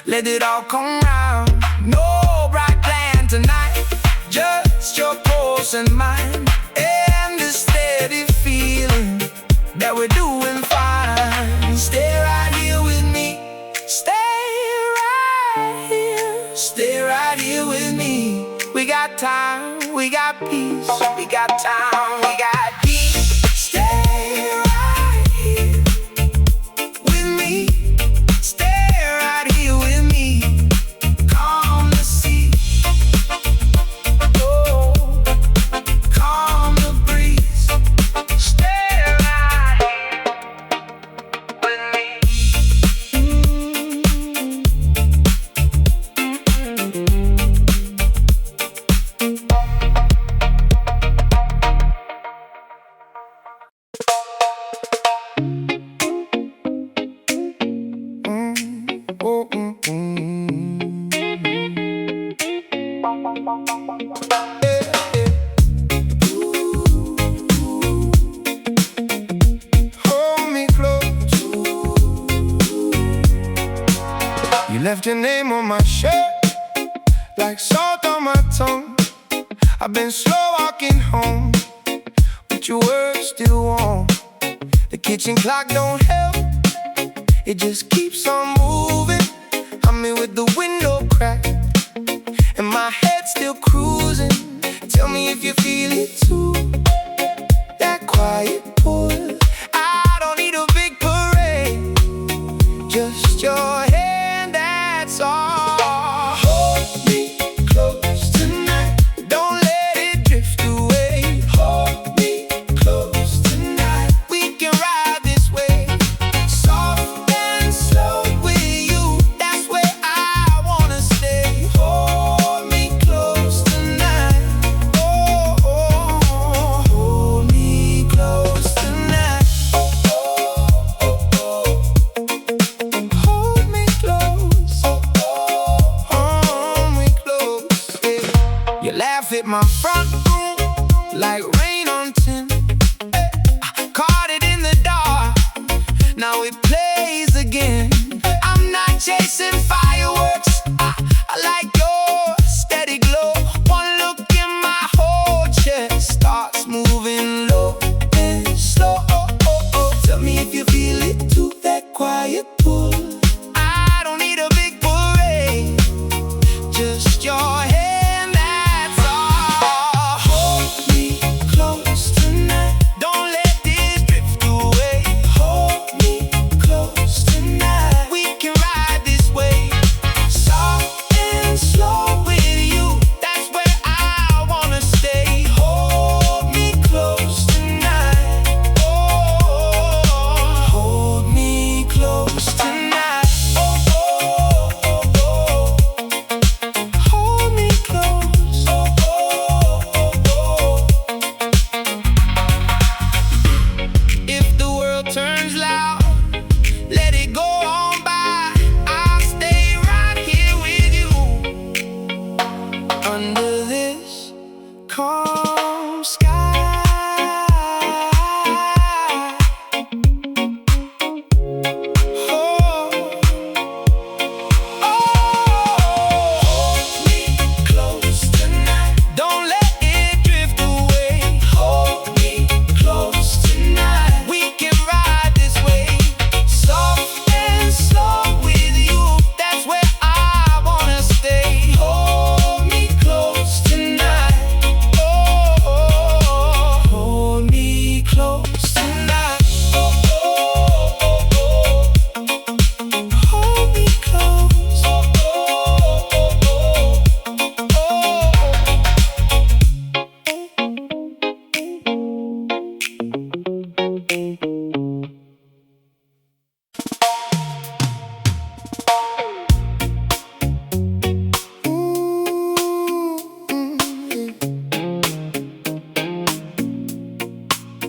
let it all come round. No bright plan tonight, just your pulse and mine, and the steady feeling that we're doing fine. Stay right here with me. Stay right here. Stay right here with me. We got time, we got peace. We got time, we got peace. Stay right here with me. Stay right here with me. Calm the sea. Oh, calm the breeze. Stay right here with me. Hold me close. You left your name on my shirt, like salt on my tongue. I've been slow walking home, but your words still warm. The kitchen clock don't help, it just keeps on moving. I'm here with the window cracked, and my head still cruising. Tell me if you feel it too. That quiet pull, I don't need a big parade, just your hand, that's all. Hold me close tonight, don't let it drift away. Hold me close tonight, we can ride this wave. Soft and slow with you, that's where I wanna stay. Hold me close tonight. Oh, oh, hold me close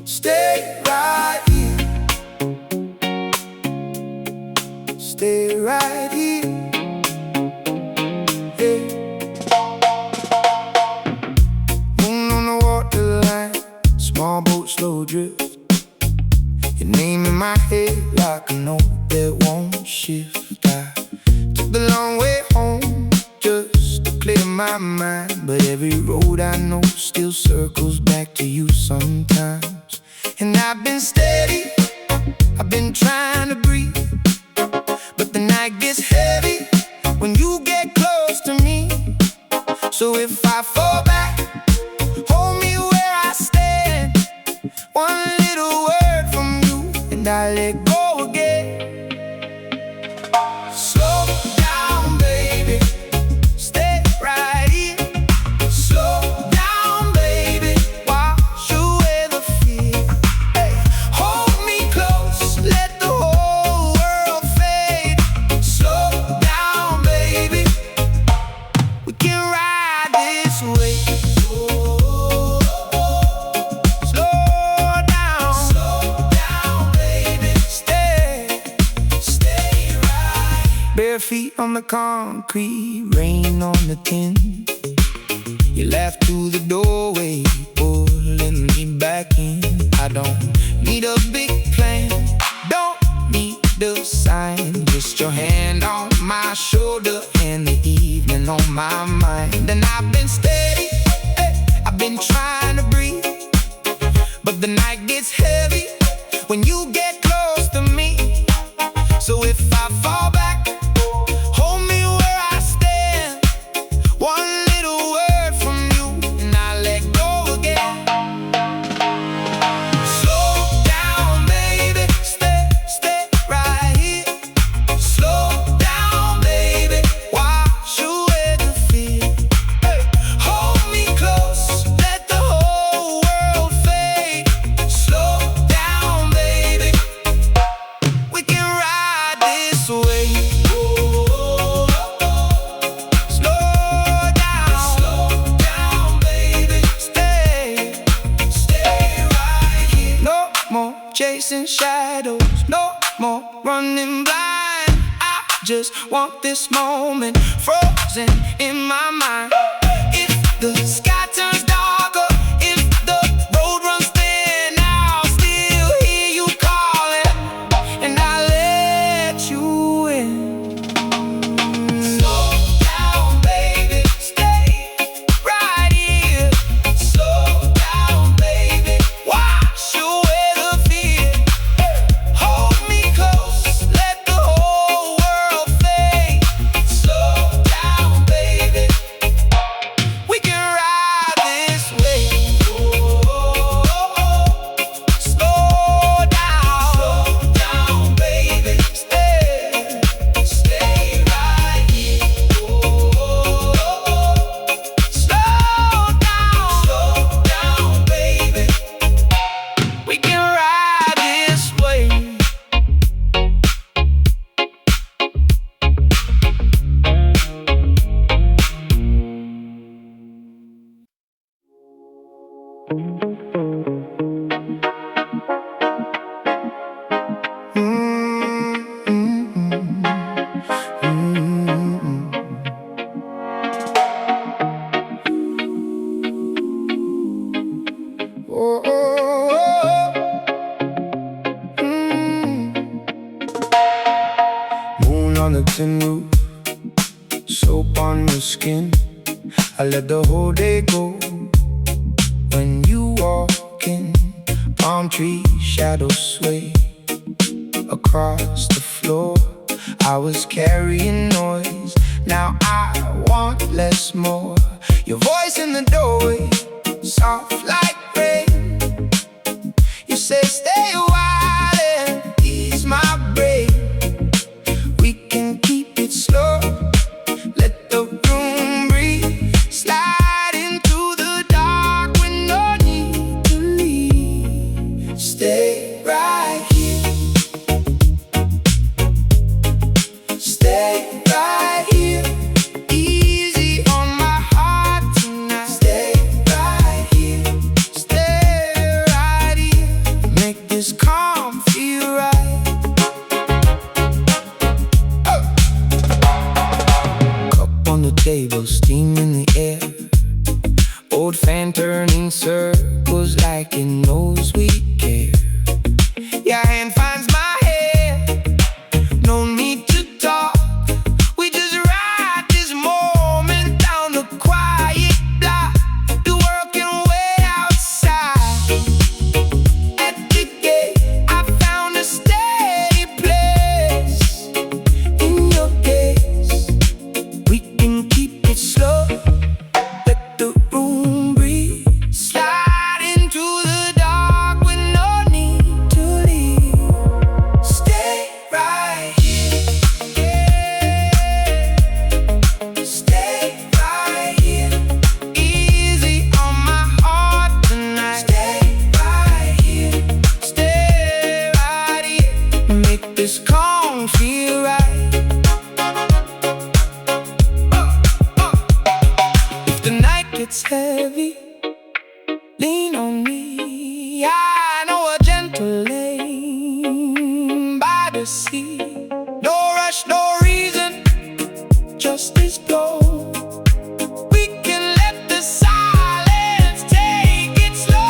Stay right here. Stay right here. Hey. Moon on the waterline, small boat, slow drift. Your name in my head like a note that won't shift. I took the long way home just to clear my mind, but every road I know still circles back to you sometimes. And I've been steady, I've been trying to breathe, but the night gets heavy when you get close to me. So if I fall back, hold me where I stand. One little word from you and I let go again. Slow down, baby. Stay right here. Slow down, baby. Wash away the fear. Hey, hold me close. Let the whole world fade. Slow down, baby. We can ride this way. Bare feet on the concrete, rain on the tin. You laugh through the doorway, pulling me back in. I don't need a big plan, don't need a sign. Just your hand on my shoulder and the evening on my mind. And I've been steady, hey, I've been trying to breathe, but the night gets heavy when you get close to me. So if I fall back, chasing shadows, no more running blind. I just want this moment frozen in my mind. If the sky turns darker, if the road runs thin, I'll still hear you calling, and I'll let you in. Slow down, baby, stay right here. Slow down, baby, wash away the fear. Hold me close, let the whole world fade. Slow down, baby, we can ride this way. Slow down, baby, stay right here. Slow down, baby, we can ride this way. Oh, oh, oh, oh. Moon on the tin roof, soap on your skin. I let the whole day go when you walk in. Palm tree shadows sway across the floor. I was carrying noise, now I want less more. Your voice in the doorway, soft like rain. You say stay a while and ease my brain. We can keep it slow, let the room breathe. Slide into the dark with no need to leave. Stay right here. Stay right here. Easy on my heart tonight. Stay right here. Stay right here. the sea. No rush, no reason, just this glow. We can let the silence take it slow.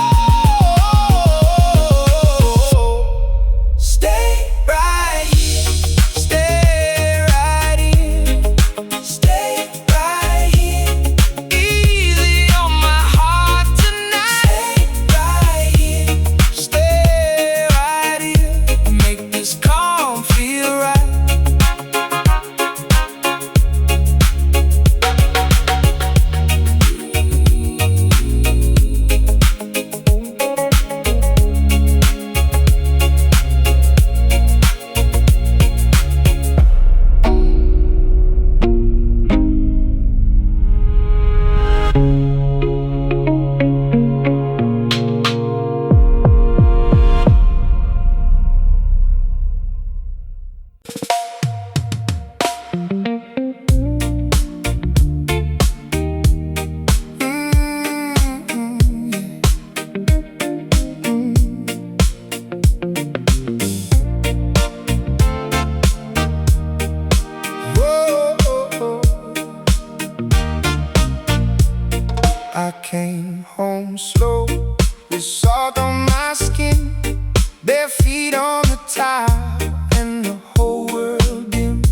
Stay right here, stay right here, stay right here. Easy on my heart tonight. Stay right here, make this calm feel right. I came home slow, with salt on my skin, bare feet on the tile, and the whole world dimmed.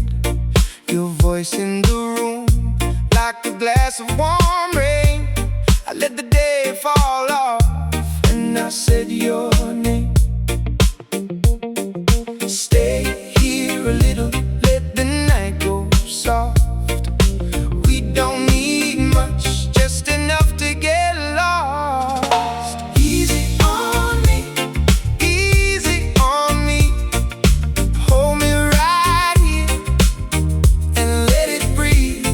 Your voice in the room, like a glass of warm rain. I let the day fall off, and I said your name. Stay here a little, let the night go soft. We don't need much, just enough to get lost. Easy on me, easy on me. Hold me right here and let it breathe.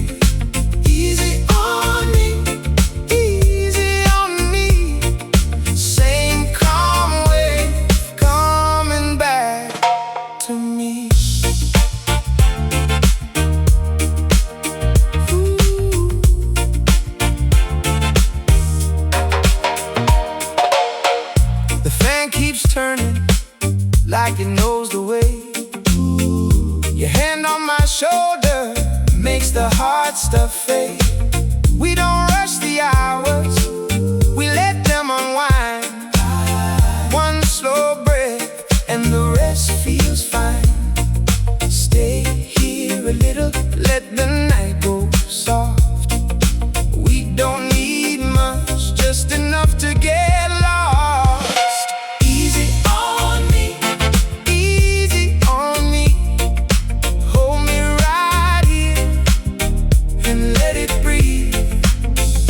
Easy on me, easy on me. Same calm wave coming back to me. The fan keeps turning like it knows the way. Your hand on my shoulder makes the hard stuff fade. We don't rush the hours, we let them unwind. One slow breath and the rest feels fine. Stay here a little, let the night go soft. We don't need much, just enough to get lost. Easy on me, easy on me. Hold me right here and let it breathe.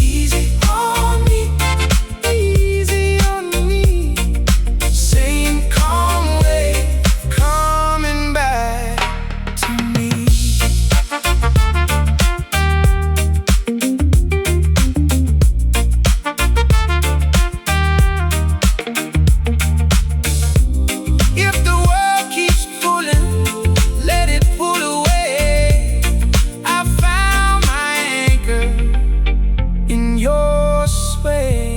Easy on me, easy on me. Same calm wave coming back to me. If the world keeps pulling, let it pull away. I found my anchor in your sway.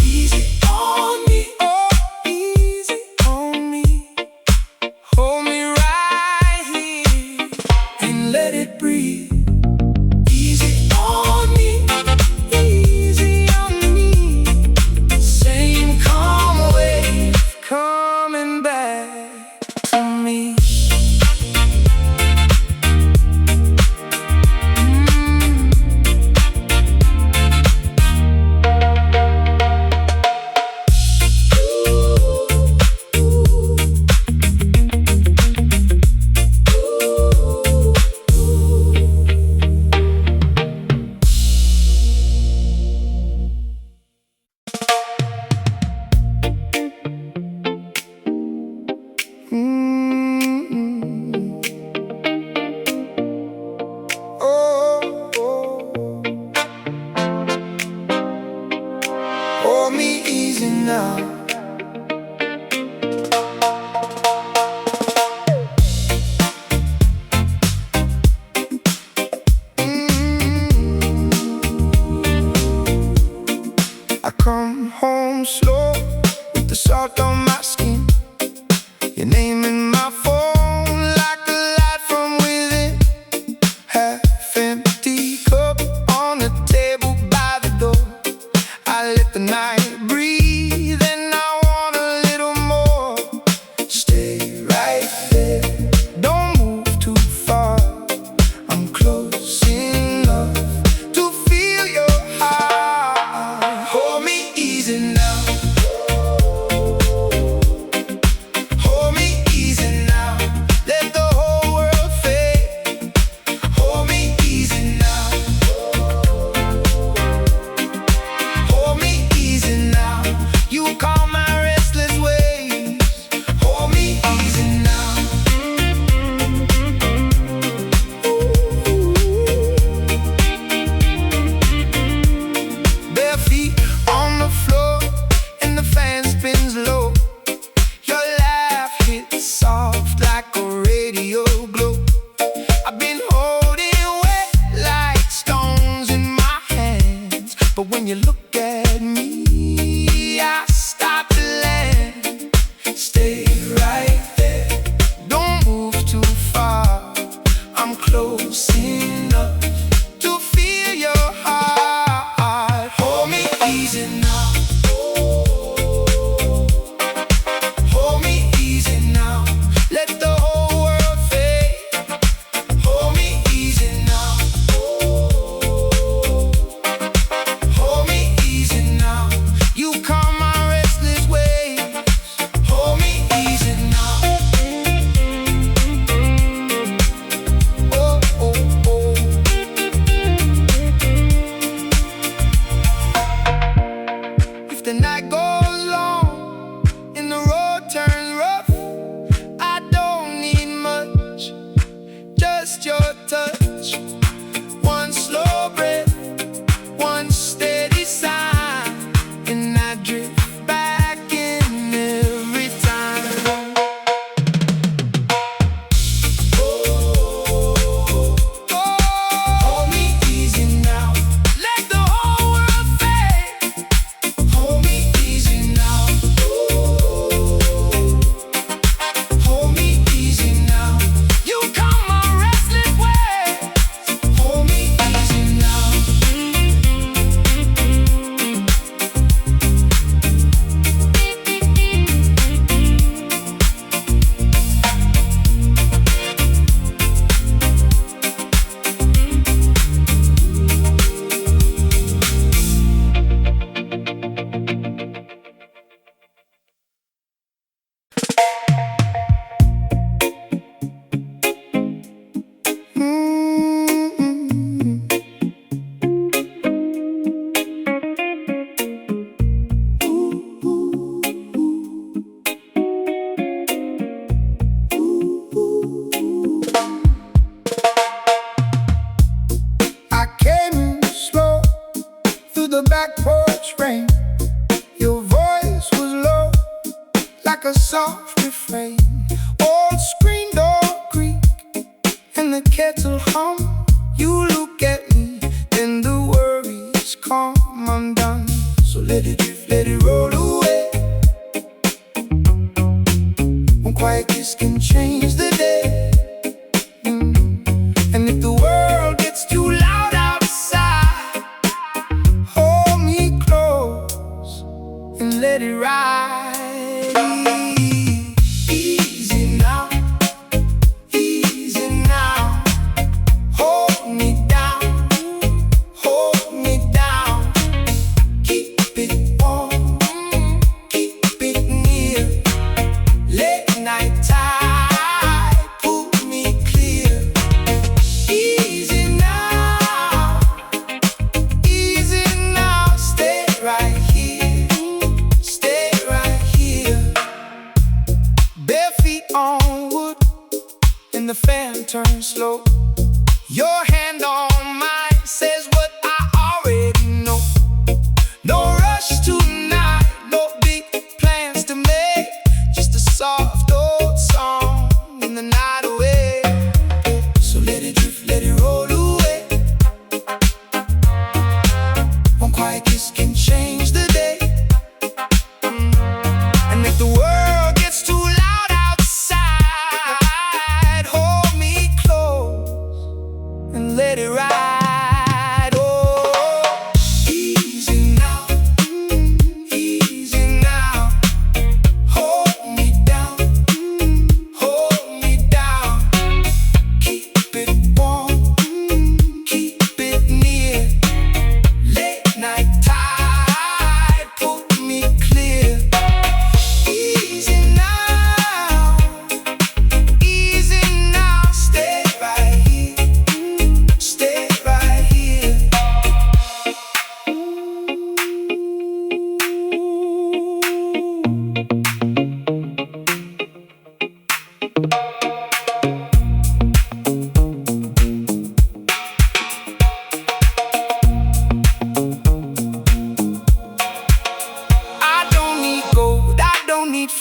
Easy on me, oh, easy on me. Hold me right here and let it breathe. Easy on me, easy on me. Same calm wave coming back to me. Oh, oh. Hold me easy now. I come home slow, with the salt on my skin. Your name in my phone like a light from within. Half empty cup on the table by the door. I let the night breathe and I want a little more. Stay right there, don't move too far. I'm close enough to feel your heart. Hold me easy now. Hold me easy now. Let the whole world fade. Hold me easy now. Hold me easy now. You calm my restless ways. Hold me easy now. Bare feet on the floor and the fan spins low. Your laugh hits soft like a radio glow. I've been holding wet like stones in my hands, but when you look at me, I stop to land. Stay right there, don't move too far. I'm close enough to feel your heart. Hold me easy now. Hold me easy now. Let the whole world fade. Hold me easy now. Hold me easy now. You calm my restless ways. Hold me easy now. Oh, oh, oh. If the night goes long and the road turns rough, I don't need much, just your touch. One slow breath, one steady sigh, and I drift back in every time. Hold me easy now. Let the whole world fade. Hold me easy now. Hold me easy now. You calm my restless ways. Hold me easy now. I came in slow through the back porch rain. Your voice was low like a soft refrain. Old screen door creak and the kettle hum. You look at me, then the worries come undone. So let it drift, let it roll away. One quiet kiss can change the day. And if the world gets too loud outside, hold me close and let it ride. Easy now, easy now. Hold me down, hold me down. Keep it warm, keep it near. Late night tide, pull me clear. Easy now, easy now. Stay right here, stay right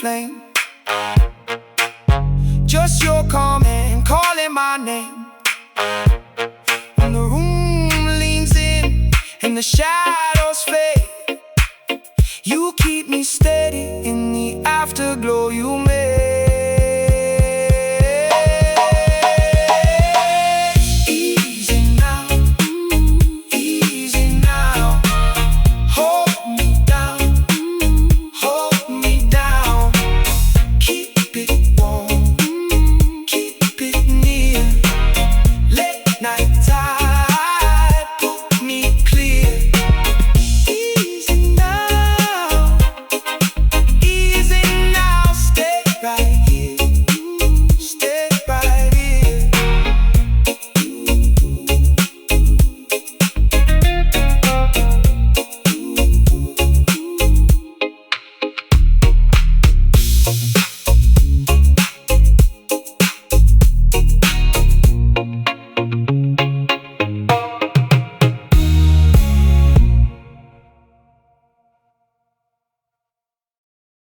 flame. Just your comment calling my name. When the room leans in and the shadows fade, you keep me steady in the afterglow. You